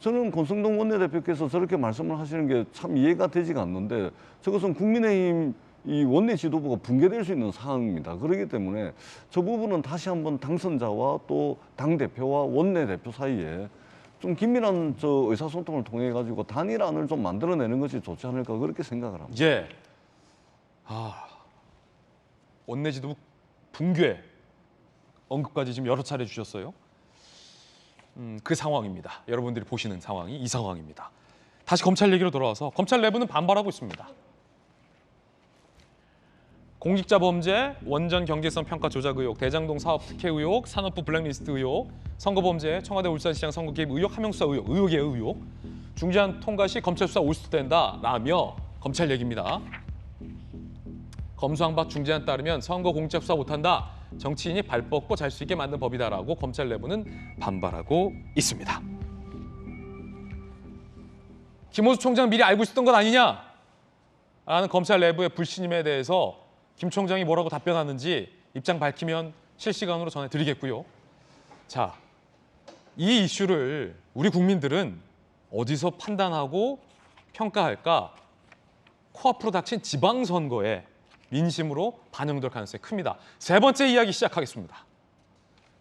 저는 권성동 원내대표께서 저렇게 말씀을 하시는 게 참 이해가 되지가 않는데 저것은 국민의힘 이 원내 지도부가 붕괴될 수 있는 상황입니다. 그렇기 때문에 저 부분은 다시 한번 당선자와 또 당대표와 원내대표 사이에 좀 긴밀한 의사소통을 통해 가지고 단일안을 좀 만들어내는 것이 좋지 않을까 그렇게 생각을 합니다. 예. 원내 지도부 붕괴 언급까지 지금 여러 차례 주셨어요. 그 상황입니다. 여러분들이 보시는 상황이 이 상황입니다. 다시 검찰 얘기로 돌아와서 검찰 내부는 반발하고 있습니다. 공직자 범죄, 원전 경제성 평가 조작 의혹, 대장동 사업 특혜 의혹, 산업부 블랙리스트 의혹, 선거 범죄, 청와대 울산시장 선거 개입 의혹, 하명수사 의혹, 의혹의 의혹, 중재안 통과 시 검찰 수사 올수된다라며 검찰 얘기입니다. 검수완박 중재안 따르면 선거 공작 수사 못한다. 정치인이 발 뻗고 잘 수 있게 만든 법이다라고 검찰 내부는 반발하고 있습니다. 김호수 총장 미리 알고 있었던 것 아니냐? 라는 검찰 내부의 불신임에 대해서 김 총장이 뭐라고 답변하는지 입장 밝히면 실시간으로 전해드리겠고요. 자, 이 이슈를 우리 국민들은 어디서 판단하고 평가할까? 코앞으로 닥친 지방선거에 민심으로 반영될 가능성이 큽니다. 세 번째 이야기 시작하겠습니다.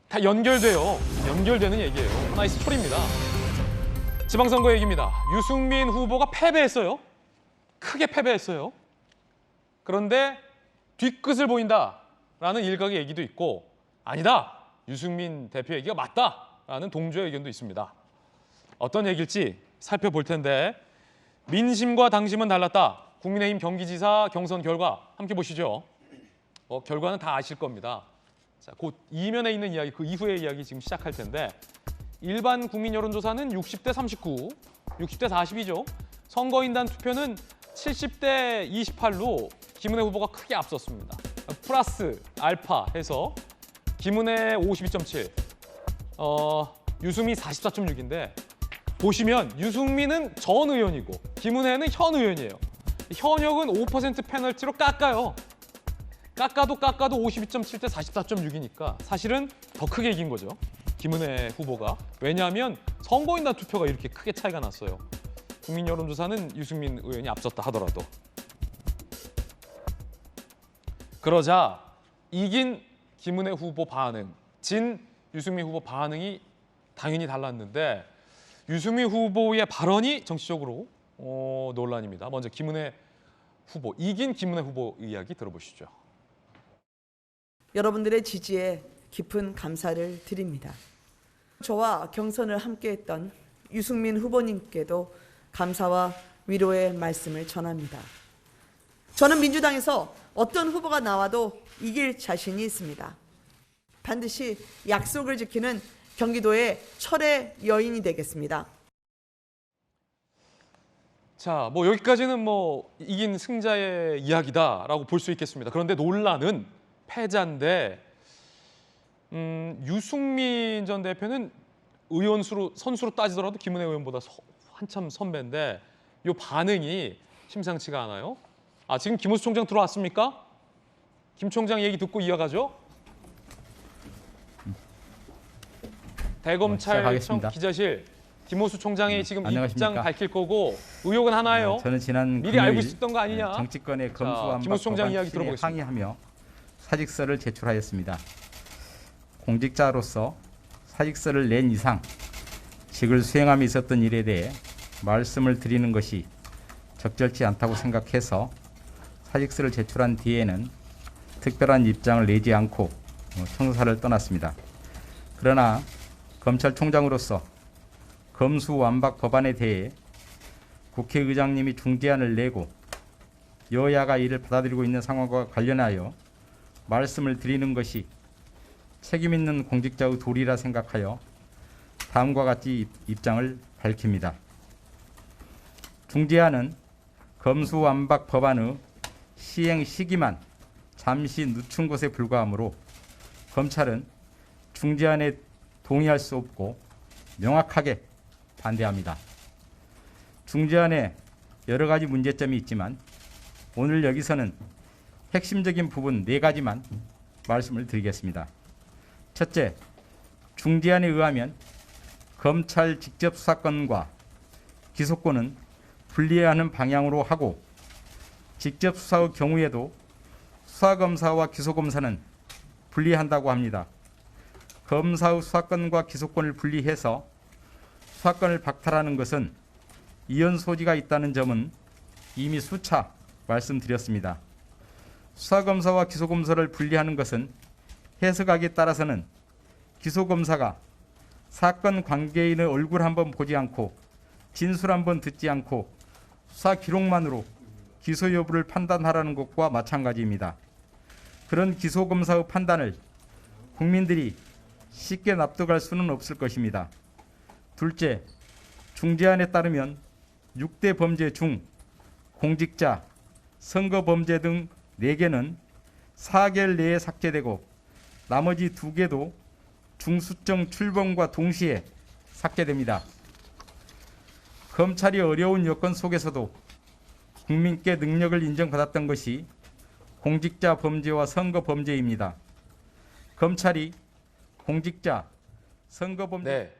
다 연결돼요. 연결되는 얘기예요. 하나의 스토리입니다. 지방선거 얘기입니다. 유승민 후보가 패배했어요. 크게 패배했어요. 그런데 뒤끝을 보인다라는 일각의 얘기도 있고 아니다. 유승민 대표 얘기가 맞다라는 동조의 의견도 있습니다. 어떤 얘기일지 살펴볼 텐데 민심과 당심은 달랐다. 국민의힘 경기지사 경선 결과 함께 보시죠. 결과는 다 아실 겁니다. 자, 곧 이면에 있는 이야기, 그 이후의 이야기 지금 시작할 텐데 일반 국민 여론조사는 60대 39, 60대 40이죠. 선거인단 투표는 70대 28로 김은혜 후보가 크게 앞섰습니다. 플러스 알파 해서 김은혜 52.7, 유승민 44.6인데 보시면 유승민은 전 의원이고 김은혜는 현 의원이에요. 현역은 5% 페널티로 깎아요. 깎아도 52.7대 44.6이니까 사실은 더 크게 이긴 거죠. 김은혜 후보가. 왜냐하면 선거인단 투표가 이렇게 크게 차이가 났어요. 국민 여론조사는 유승민 의원이 앞섰다 하더라도. 그러자 이긴 김은혜 후보 반응, 진 유승민 후보 반응이 당연히 달랐는데 유승민 후보의 발언이 정치적으로 논란입니다. 먼저 김은혜 후보, 이긴 김은혜 후보 이야기 들어보시죠. 여러분들의 지지에 깊은 감사를 드립니다. 저와 경선을 함께했던 유승민 후보님께도 감사와 위로의 말씀을 전합니다. 저는 민주당에서 어떤 후보가 나와도 이길 자신이 있습니다. 반드시 약속을 지키는 경기도의 철의 여인이 되겠습니다. 자, 여기까지는 이긴 승자의 이야기다라고 볼 수 있겠습니다. 그런데 논란은 패자인데 유승민 전 대표는 선수로 따지더라도 김은혜 의원보다 한참 선배인데 이 반응이 심상치가 않아요. 지금 김호수 총장 들어왔습니까? 김 총장 얘기 듣고 이어가죠. 대검찰청 기자실 김호수 총장이 지금 안녕하십니까. 입장 밝힐 거고 의혹은 하나예요. 저는 지난 미리 알고 있었던 거 아니냐? 정치권의 자, 검수완박 김호수 총장 법안 이야기 추진에 들어보겠습니다. 항의하며 사직서를 제출하였습니다. 공직자로서 사직서를 낸 이상 직을 수행함에 있었던 일에 대해 말씀을 드리는 것이 적절치 않다고 생각해서 사직서를 제출한 뒤에는 특별한 입장을 내지 않고 청사를 떠났습니다. 그러나 검찰총장으로서 검수완박 법안에 대해 국회의장님이 중재안을 내고 여야가 이를 받아들이고 있는 상황과 관련하여 말씀을 드리는 것이 책임 있는 공직자의 도리라 생각하여 다음과 같이 입장을 밝힙니다. 중재안은 검수완박 법안의 시행 시기만 잠시 늦춘 것에 불과하므로 검찰은 중재안에 동의할 수 없고 명확하게 반대합니다. 중재안에 여러 가지 문제점이 있지만 오늘 여기서는 핵심적인 부분 4가지만 말씀을 드리겠습니다. 첫째, 중재안에 의하면 검찰 직접 수사권과 기소권은 분리하는 방향으로 하고 직접 수사의 경우에도 수사검사와 기소검사는 분리한다고 합니다. 검사의 수사권과 기소권을 분리해서 수사권을 박탈하는 것은 이연 소지가 있다는 점은 이미 수차 말씀드렸습니다. 수사검사와 기소검사를 분리하는 것은 해석하기에 따라서는 기소검사가 사건 관계인의 얼굴 한번 보지 않고 진술 한번 듣지 않고 수사 기록만으로 기소 여부를 판단하라는 것과 마찬가지입니다. 그런 기소검사의 판단을 국민들이 쉽게 납득할 수는 없을 것입니다. 둘째, 중재안에 따르면 6대 범죄 중 공직자, 선거범죄 등 4개는 4개월 내에 삭제되고 나머지 2개도 중수청 출범과 동시에 삭제됩니다. 검찰이 어려운 여건 속에서도 국민께 능력을 인정받았던 것이 공직자 범죄와 선거 범죄입니다. 검찰이 공직자, 선거 범죄 네,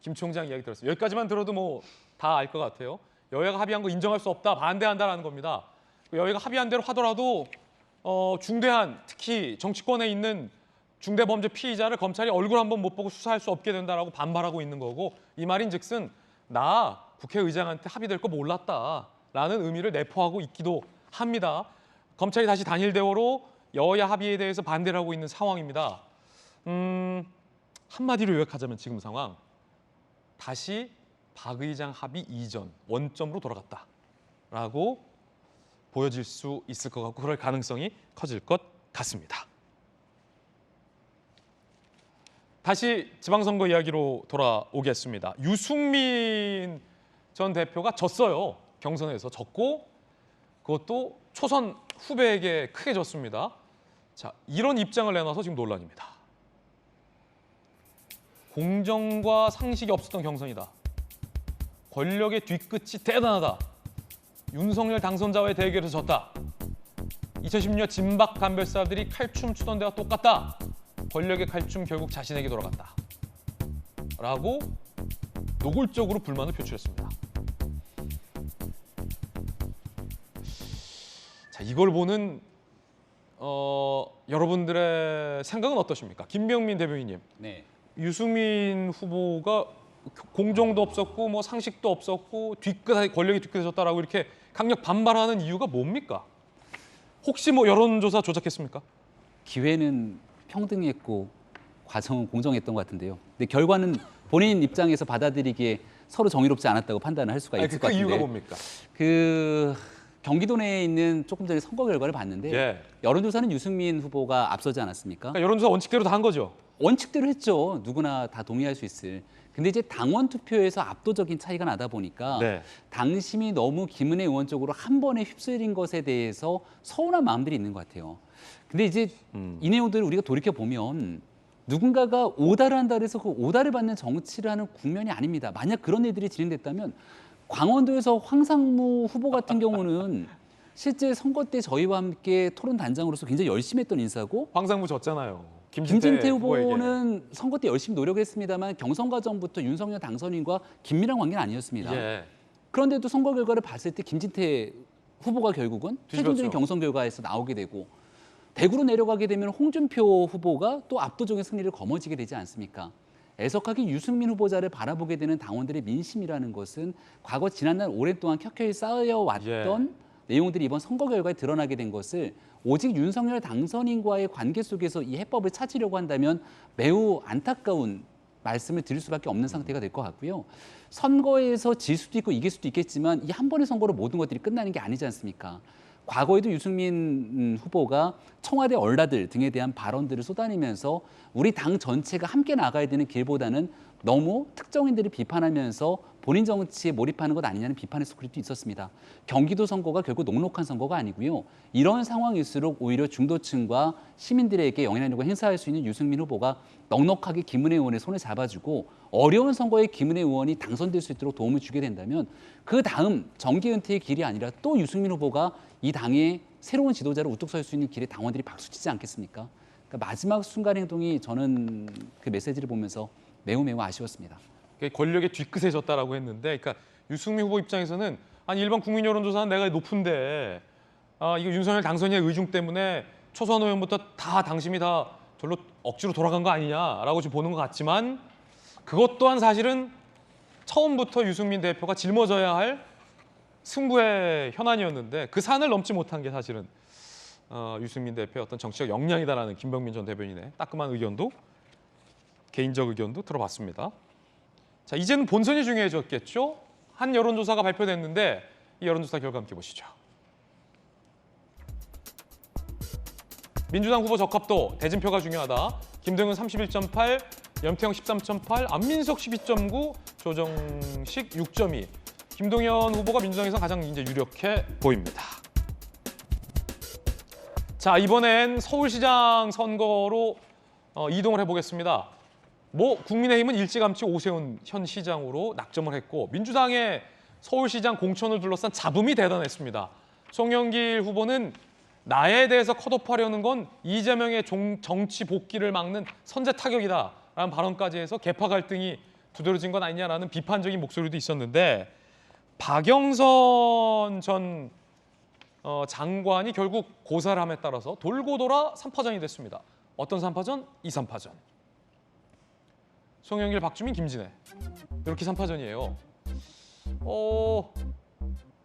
김 총장 이야기 들었습니다. 여기까지만 들어도 뭐 다 알 것 같아요. 여야가 합의한 거 인정할 수 없다, 반대한다라는 겁니다. 여야가 합의한 대로 하더라도 중대한, 특히 정치권에 있는 중대범죄 피의자를 검찰이 얼굴 한번 못 보고 수사할 수 없게 된다라고 반발하고 있는 거고, 이 말인즉슨 나 국회의장한테 합의될 거 몰랐다라는 의미를 내포하고 있기도 합니다. 검찰이 다시 단일 대오로 여야 합의에 대해서 반대를 하고 있는 상황입니다. 한마디로 요약하자면 지금 상황, 다시 박 의장 합의 이전 원점으로 돌아갔다라고 보여질 수 있을 것 같고, 그럴 가능성이 커질 것 같습니다. 다시 지방선거 이야기로 돌아오겠습니다. 유승민 전 대표가 졌어요. 경선에서 졌고, 그것도 초선 후배에게 크게 졌습니다. 자, 이런 입장을 내놔서 지금 논란입니다. 공정과 상식이 없었던 경선이다. 권력의 뒤끝이 대단하다. 윤석열 당선자와의 대결에서 졌다. 2016년 진박 간별사들이 칼춤 추던 데와 똑같다. 권력의 칼춤 결국 자신에게 돌아갔다. 라고 노골적으로 불만을 표출했습니다. 자, 이걸 보는 여러분들의 생각은 어떠십니까? 김병민 대변인님. 네. 유승민 후보가 공정도 없었고 뭐 상식도 없었고 권력이 뒤끝해졌다라고 이렇게 강력 반발하는 이유가 뭡니까? 혹시 뭐 여론조사 조작했습니까? 기회는 평등했고 과정은 공정했던 것 같은데요. 근데 결과는 본인 입장에서 받아들이기에 서로 정의롭지 않았다고 판단을 할 수가 있을 것 같은데. 그 이유가 뭡니까? 경기도 내에 있는 조금 전에 선거 결과를 봤는데 예. 여론조사는 유승민 후보가 앞서지 않았습니까? 그러니까 여론조사 원칙대로 다 한 거죠. 원칙대로 했죠. 누구나 다 동의할 수 있을. 근데 이제 당원 투표에서 압도적인 차이가 나다 보니까 네. 당심이 너무 김은혜 의원 쪽으로 한 번에 휩쓸린 것에 대해서 서운한 마음들이 있는 것 같아요. 근데 이제 이 내용들을 우리가 돌이켜 보면 누군가가 오다를 한다 그래서 그 오다를 받는 정치를 하는 국면이 아닙니다. 만약 그런 일들이 진행됐다면 강원도에서 황상무 후보 같은 경우는 실제 선거 때 저희와 함께 토론 단장으로서 굉장히 열심히 했던 인사고, 황상무 졌잖아요. 김진태 후보에게. 후보는 선거 때 열심히 노력했습니다만 경선 과정부터 윤석열 당선인과 긴밀한 관계는 아니었습니다. 예. 그런데도 선거 결과를 봤을 때 김진태 후보가 결국은 최종적인 뒤집었죠. 경선 결과에서 나오게 되고 대구로 내려가게 되면 홍준표 후보가 또 압도적인 승리를 거머쥐게 되지 않습니까? 애석하게 유승민 후보자를 바라보게 되는 당원들의 민심이라는 것은 과거 지난날 오랫동안 켜켜이 쌓여왔던 내용들이 이번 선거 결과에 드러나게 된 것을 오직 윤석열 당선인과의 관계 속에서 이 해법을 찾으려고 한다면 매우 안타까운 말씀을 드릴 수밖에 없는 상태가 될 것 같고요. 선거에서 질 수도 있고 이길 수도 있겠지만 이 한 번의 선거로 모든 것들이 끝나는 게 아니지 않습니까? 과거에도 유승민 후보가 청와대 얼라들 등에 대한 발언들을 쏟아내면서 우리 당 전체가 함께 나가야 되는 길보다는 너무 특정인들을 비판하면서 본인 정치에 몰입하는 것 아니냐는 비판의 소리도 있었습니다. 경기도 선거가 결국 녹록한 선거가 아니고요. 이런 상황일수록 오히려 중도층과 시민들에게 영향력을 행사할 수 있는 유승민 후보가 넉넉하게 김은혜 의원의 손을 잡아주고 어려운 선거에 김은혜 의원이 당선될 수 있도록 도움을 주게 된다면 그 다음 정계 은퇴의 길이 아니라 또 유승민 후보가 이 당의 새로운 지도자로 우뚝 설 수 있는 길에 당원들이 박수치지 않겠습니까? 그러니까 마지막 순간 행동이 저는 그 메시지를 보면서 매우 아쉬웠습니다. 권력의 뒤끝에 졌다라고 했는데, 그러니까 유승민 후보 입장에서는 아니 일반 국민 여론조사는 내가 높은데 이거 윤석열 당선인의 의중 때문에 초선 의원부터 다 당심이 다 절로 억지로 돌아간 거 아니냐라고 지금 보는 것 같지만 그것 또한 사실은 처음부터 유승민 대표가 짊어져야 할 승부의 현안이었는데 그 산을 넘지 못한 게 사실은 유승민 대표의 어떤 정치적 역량이다라는 김병민 전 대변인의 따끔한 의견도 개인적 의견도 들어봤습니다. 자, 이제는 본선이 중요해졌겠죠? 한 여론조사가 발표됐는데 이 여론조사 결과 함께 보시죠. 민주당 후보 적합도 대진표가 중요하다. 김동연 31.8, 염태영 13.8, 안민석 12.9, 조정식 6.2. 김동연 후보가 민주당에서 가장 이제 유력해 보입니다. 자, 이번엔 서울시장 선거로 이동을 해보겠습니다. 국민의힘은 일찌감치 오세훈 현 시장으로 낙점을 했고 민주당의 서울시장 공천을 둘러싼 잡음이 대단했습니다. 송영길 후보는 나에 대해서 컷오프하려는 건 이재명의 정치 복귀를 막는 선제 타격이다라는 발언까지 해서 계파 갈등이 두드러진 건 아니냐라는 비판적인 목소리도 있었는데 박영선 전 장관이 결국 고사를 함에 따라서 돌고 돌아 3파전이 됐습니다. 어떤 3파전? 2, 3파전. 송영길, 박주민, 김진애. 이렇게 3파전이에요.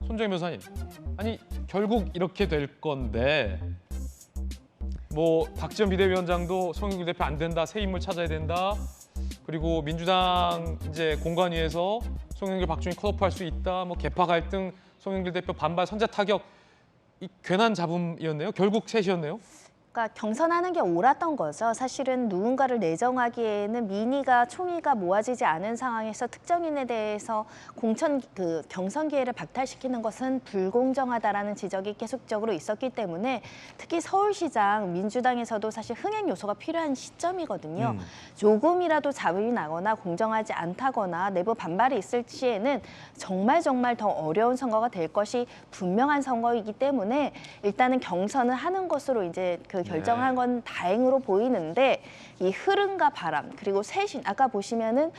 손정희 변호사님, 아니 결국 이렇게 될 건데 박지원 비대위원장도 송영길 대표 안 된다, 새 인물 찾아야 된다. 그리고 민주당 이제 공관위에서 송영길, 박주민 컷오프할 수 있다. 계파 갈등, 송영길 대표 반발, 선제 타격. 이 괜한 잡음이었네요. 결국 셋이었네요. 그러니까 경선하는 게 옳았던 거죠. 사실은 누군가를 내정하기에는 민의가 총의가 모아지지 않은 상황에서 특정인에 대해서 경선 기회를 박탈시키는 것은 불공정하다라는 지적이 계속적으로 있었기 때문에 특히 서울시장 민주당에서도 사실 흥행 요소가 필요한 시점이거든요. 조금이라도 잡음이 나거나 공정하지 않다거나 내부 반발이 있을 시에는 정말 더 어려운 선거가 될 것이 분명한 선거이기 때문에 일단은 경선을 하는 것으로 이제 결정한 건 다행으로 보이는데 이 흐름과 바람 그리고 쇄신 아까 보시면은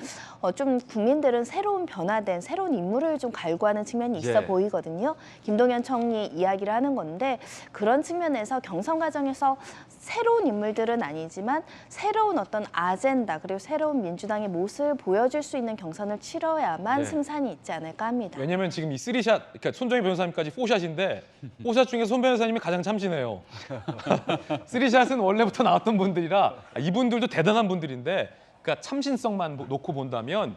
좀 국민들은 새로운 변화된 새로운 인물을 좀 갈구하는 측면이 있어 보이거든요. 김동연 총리 이야기를 하는 건데 그런 측면에서 경선 과정에서 새로운 인물들은 아니지만 새로운 어떤 아젠다 그리고 새로운 민주당의 모습을 보여줄 수 있는 경선을 치러야만 승산이 있지 않을까 합니다. 왜냐하면 지금 이 3샷, 그러니까 손정희 변호사님까지 4샷인데 4샷 중에 손 변호사님이 가장 참신해요. 3샷은 원래부터 나왔던 분들이라 이분들도 대단한 분들인데 그러니까 참신성만 놓고 본다면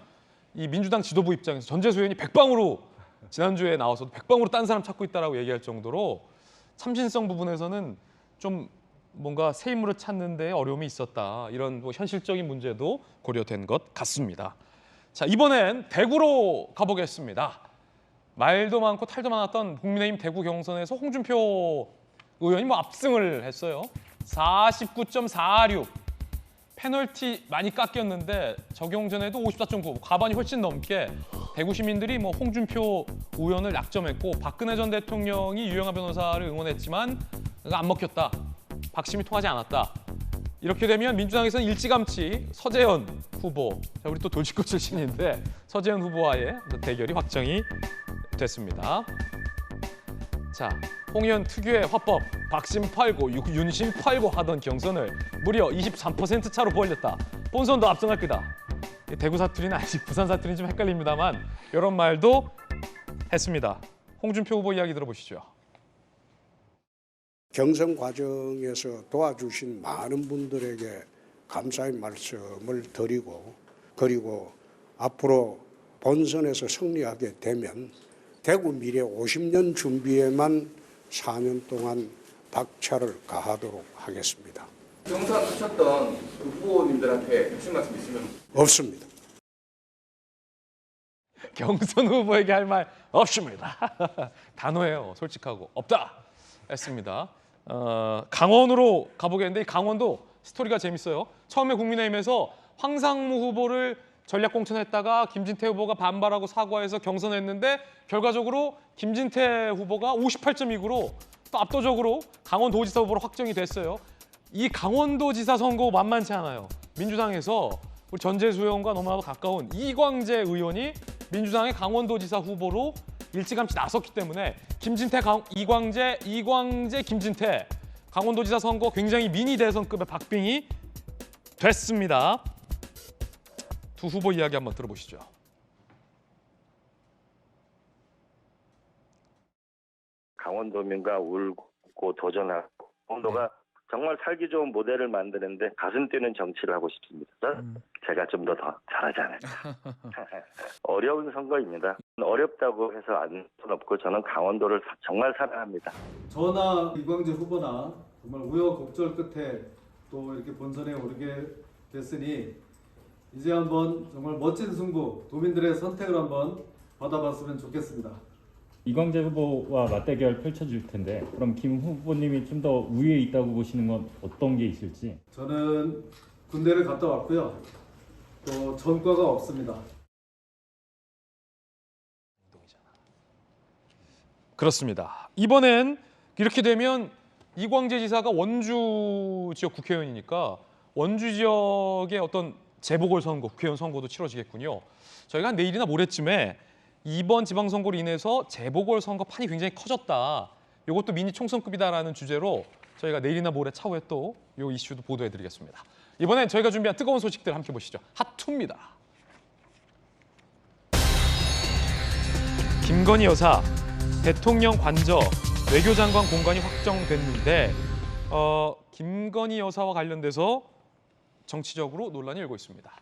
이 민주당 지도부 입장에서 전재수 의원이 백방으로 지난주에 나와서도 백방으로 딴 사람 찾고 있다라고 얘기할 정도로 참신성 부분에서는 좀 뭔가 새 인물을 찾는 데 어려움이 있었다. 이런 현실적인 문제도 고려된 것 같습니다. 자, 이번엔 대구로 가보겠습니다. 말도 많고 탈도 많았던 국민의힘 대구 경선에서 홍준표 의원이 압승을 했어요. 49.46. 페널티 많이 깎였는데 적용 전에도 54.9. 과반이 훨씬 넘게 대구 시민들이 홍준표 의원을 낙점했고 박근혜 전 대통령이 유영하 변호사를 응원했지만 안 먹혔다. 박심이 통하지 않았다. 이렇게 되면 민주당에서는 일찌감치 서재현 후보, 자, 우리 또 돌직구 출신인데 서재현 후보와의 대결이 확정이 됐습니다. 자, 홍의원 특유의 화법, 박심 팔고 윤심 팔고 하던 경선을 무려 23% 차로 벌렸다. 본선도 압승할 거다. 대구 사투리는 아직 부산 사투리는 좀 헷갈립니다만 이런 말도 했습니다. 홍준표 후보 이야기 들어보시죠. 경선 과정에서 도와주신 많은 분들에게 감사의 말씀을 드리고, 그리고 앞으로 본선에서 승리하게 되면 대구 미래 50년 준비에만 4년 동안 박차를 가하도록 하겠습니다. 경선 하셨던 후보님들한테 하신 말씀 있으면? 없습니다. 경선 후보에게 할 말 없습니다. 단호해요. 솔직하고 없다 했습니다. 강원으로 가보겠는데 이 강원도 스토리가 재밌어요. 처음에 국민의힘에서 황상무 후보를 전략 공천했다가 김진태 후보가 반발하고 사과해서 경선했는데 결과적으로 김진태 후보가 58.29로 또 압도적으로 강원도지사 후보로 확정이 됐어요. 이 강원도지사 선거 만만치 않아요. 민주당에서 우리 전재수 의원과 너무나도 가까운 이광재 의원이 민주당의 강원도지사 후보로 일찌감치 나섰기 때문에 김진태, 이광재, 김진태 강원도지사 선거 굉장히 미니 대선급의 박빙이 됐습니다. 두 후보 이야기 한번 들어보시죠. 강원도민과 울고 도전하고 강원도가 정말 살기 좋은 모델을 만드는데 가슴 뛰는 정치를 하고 싶습니다. 제가 좀 더 잘하지 않을까. 어려운 선거입니다. 어렵다고 해서 안 없고 저는 강원도를 정말 사랑합니다. 저나 이광재 후보나 정말 우여곡절 끝에 또 이렇게 본선에 오르게 됐으니 이제 한번 정말 멋진 승부, 도민들의 선택을 한번 받아봤으면 좋겠습니다. 이광재 후보와 맞대결 펼쳐질 텐데 그럼 김 후보님이 좀 더 우위에 있다고 보시는 건 어떤 게 있을지? 저는 군대를 갔다 왔고요. 또 전과가 없습니다. 그렇습니다. 이번엔 이렇게 되면 이광재 지사가 원주 지역 국회의원이니까 원주 지역의 어떤 재보궐선거, 국회의원 선거도 치러지겠군요. 저희가 한 내일이나 모레쯤에 이번 지방선거로 인해서 재보궐선거 판이 굉장히 커졌다. 이것도 미니 총선급이다라는 주제로 저희가 내일이나 모레 차후에 또 이 이슈도 보도해드리겠습니다. 이번엔 저희가 준비한 뜨거운 소식들 함께 보시죠. 핫2입니다. 김건희 여사, 대통령 관저, 외교장관 공간이 확정됐는데 김건희 여사와 관련돼서 정치적으로 논란이 일고 있습니다.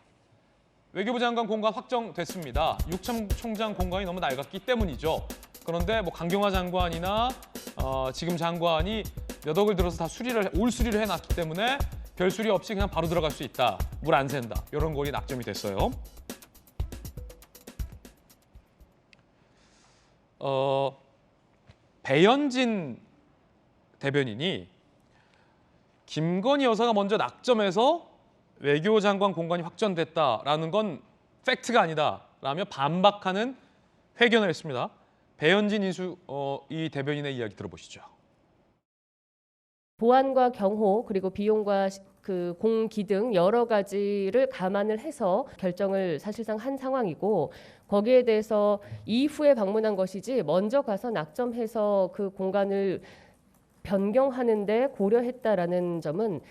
외교부 장관 공간 확정됐습니다. 육참 총장 공간이 너무 낡았기 때문이죠. 그런데 뭐 강경화 장관이나 지금 장관이 몇 억을 들어서 다 올 수리를 해놨기 때문에 별 수리 없이 그냥 바로 들어갈 수 있다. 물 안 샌다. 이런 거리 낙점이 됐어요. 배현진 대변인이 김건희 여사가 먼저 낙점해서 외교부 장관 공간이 확정됐다라는 건 팩트가 아니다라며 반박하는 회견을 했습니다. 배현진 이 대변인의 이야기 들어보시죠. 보안과 경호 그리고 비용과 그 공기 등 여러 가지를 감안을 해서 결정을 사실상 한 상황이고 거기에 대해서 이후에 방문한 것이지 먼저 가서 낙점해서 그 공간을 변경하는데 고려했다라는 점은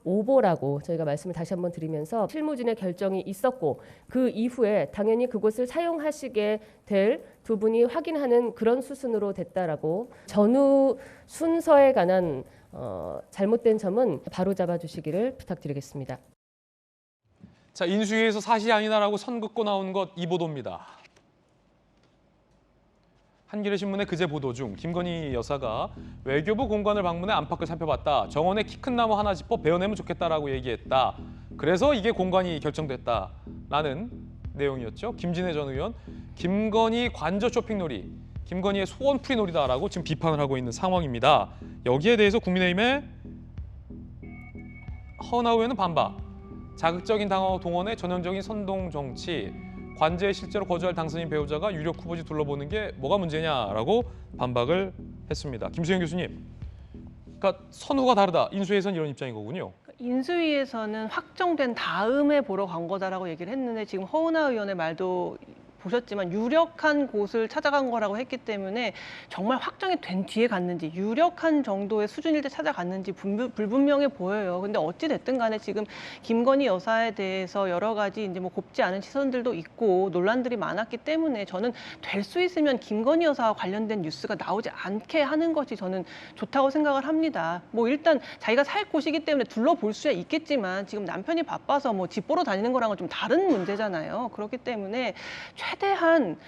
오보라고 저희가 말씀을 다시 한번 드리면서 실무진의 결정이 있었고 그 이후에 당연히 그곳을 사용하시게 될 두 분이 확인하는 그런 수순으로 됐다라고 전후 순서에 관한 잘못된 점은 바로 잡아주시기를 부탁드리겠습니다. 자, 인수위에서 사실이 아니다라고 선 긋고 나온 것 이 보도입니다. 한겨레 신문의 그제 보도 중 김건희 여사가 외교부 공관을 방문해 안팎을 살펴봤다. 정원에 키 큰 나무 하나 짚어 베어내면 좋겠다라고 얘기했다. 그래서 이게 공관이 결정됐다라는 내용이었죠. 김진애 전 의원, 김건희 관저 쇼핑놀이, 김건희의 소원풀이 놀이다라고 지금 비판을 하고 있는 상황입니다. 여기에 대해서 국민의힘의 허은하 의원은 반박. 자극적인 당원 동원의 전형적인 선동 정치. 관제에 실제로 거주할 당선인 배우자가 유력 후보지 둘러보는 게 뭐가 문제냐라고 반박을 했습니다. 김수영 교수님, 그러니까 선후가 다르다. 인수위에서는 이런 입장인 거군요. 인수위에서는 확정된 다음에 보러 간 거다라고 얘기를 했는데 지금 허은하 의원의 말도 보셨지만 유력한 곳을 찾아간 거라고 했기 때문에 정말 확정이 된 뒤에 갔는지 유력한 정도의 수준일 때 찾아갔는지 불분명해 보여요. 근데 어찌 됐든 간에 지금 김건희 여사에 대해서 여러 가지 이제 뭐 곱지 않은 시선들도 있고 논란들이 많았기 때문에 저는 될 수 있으면 김건희 여사와 관련된 뉴스가 나오지 않게 하는 것이 저는 좋다고 생각을 합니다. 뭐 일단 자기가 살 곳이기 때문에 둘러볼 수야 있겠지만 지금 남편이 바빠서 뭐 집 보러 다니는 거랑은 좀 다른 문제잖아요. 그렇기 때문에 최대한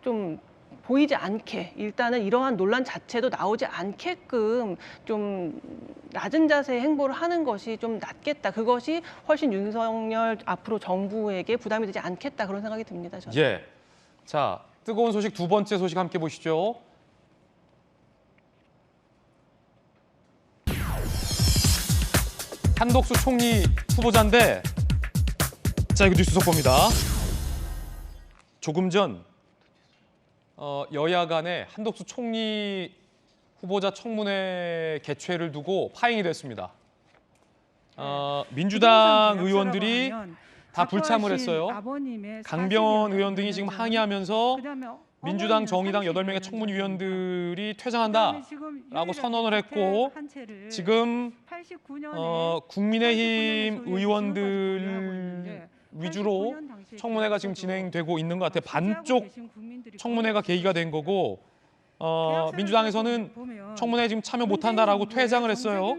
좀 보이지 않게 일단은 이러한 논란 자체도 나오지 않게끔 좀 낮은 자세의 행보를 하는 것이 좀 낫겠다. 그것이 훨씬 윤석열 앞으로 정부에게 부담이 되지 않겠다. 그런 생각이 듭니다. 저는. 예. 자, 뜨거운 소식 두 번째 소식 함께 보시죠. 한덕수 총리 후보자인데 자, 이거 뉴스 속보입니다. 조금 전 여야 간에 한덕수 총리 후보자 청문회 개최를 두고 파행이 됐습니다. 민주당 의원들이 다 불참을 했어요. 강병원 의원 등이 지금 항의하면서 민주당, 정의당 8명의 청문위원들이 퇴장한다라고 선언을 했고 지금 국민의힘 의원들 위주로 청문회가 지금 진행되고 있는 것 같아요. 반쪽 청문회가 계기가 된 거고 민주당에서는 청문회에 지금 참여 못한다라고 퇴장을 했어요.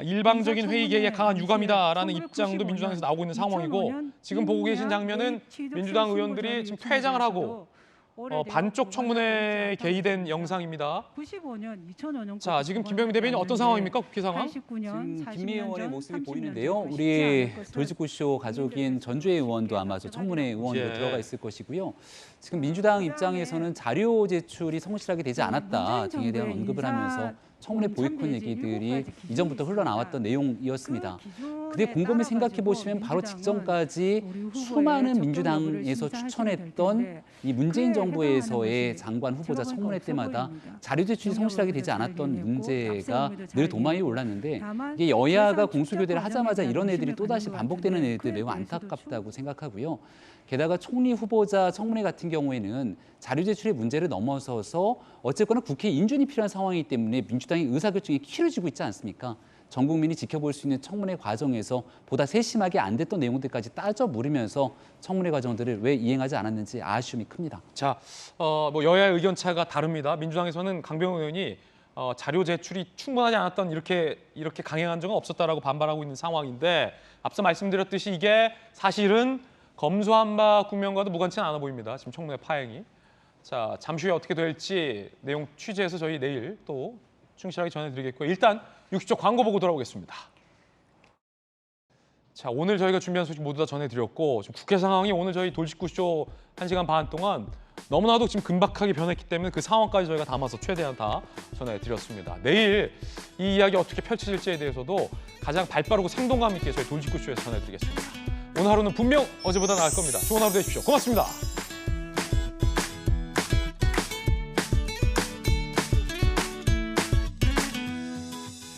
일방적인 회의 개의에 강한 유감이다라는 입장도 민주당에서 나오고 있는 상황이고 지금 보고 계신 장면은 민주당 의원들이 지금 퇴장을 하고 반쪽 청문회에 개의된 영상입니다. 자, 지금 김병민 대변인 어떤 상황입니까? 국회 상황? 지금 김미 의원의 모습이 보이는데요. 우리 돌직구쇼 가족인 전주혜 의원도 아마 저 청문회 의원으로 들어가 있을 것이고요. 지금 민주당 입장에서는 자료 제출이 성실하게 되지 않았다 등에 대한 언급을 하면서 청문회 보이콧 얘기들이 이전부터 흘러나왔던 내용이었습니다. 근데 곰곰이 생각해 보시면 바로 직전까지 수많은 민주당에서 추천했던 이 문재인 정부에서의 장관 후보자 청문회 때마다 자료 제출이 성실하게 되지 않았던 문제가 늘 도마 위에 올랐는데 이게 여야가 공수교대를 하자마자 이런 애들이 또다시 반복되는 애들 매우 안타깝다고 생각하고요. 게다가 총리 후보자 청문회 같은 경우에는 자료 제출의 문제를 넘어서서 어쨌거나 국회 인준이 필요한 상황이기 때문에 민주당의 의사결정이 키워지고 있지 않습니까? 전 국민이 지켜볼 수 있는 청문회 과정에서 보다 세심하게 안 됐던 내용들까지 따져 물으면서 청문회 과정들을 왜 이행하지 않았는지 아쉬움이 큽니다. 자, 뭐 여야의 의견 차가 다릅니다. 민주당에서는 강병원 의원이 자료 제출이 충분하지 않았던 이렇게 강행한 적은 없었다라고 반발하고 있는 상황인데 앞서 말씀드렸듯이 이게 사실은 검수완박 국면과도 무관치는 않아 보입니다. 지금 청문회 파행이. 자, 잠시 후에 어떻게 될지 내용 취재해서 저희 내일 또 충실하게 전해드리겠고요. 일단 60초 광고 보고 돌아오겠습니다. 자, 오늘 저희가 준비한 소식 모두 다 전해드렸고 지금 국회 상황이 오늘 저희 돌직구쇼 1시간 반 동안 너무나도 지금 긴박하게 변했기 때문에 그 상황까지 저희가 담아서 최대한 다 전해드렸습니다. 내일 이 이야기 어떻게 펼쳐질지에 대해서도 가장 발빠르고 생동감 있게 저희 돌직구쇼에서 전해드리겠습니다. 오늘 하루는 분명 어제보다 나을 겁니다. 좋은 하루 되십시오. 고맙습니다.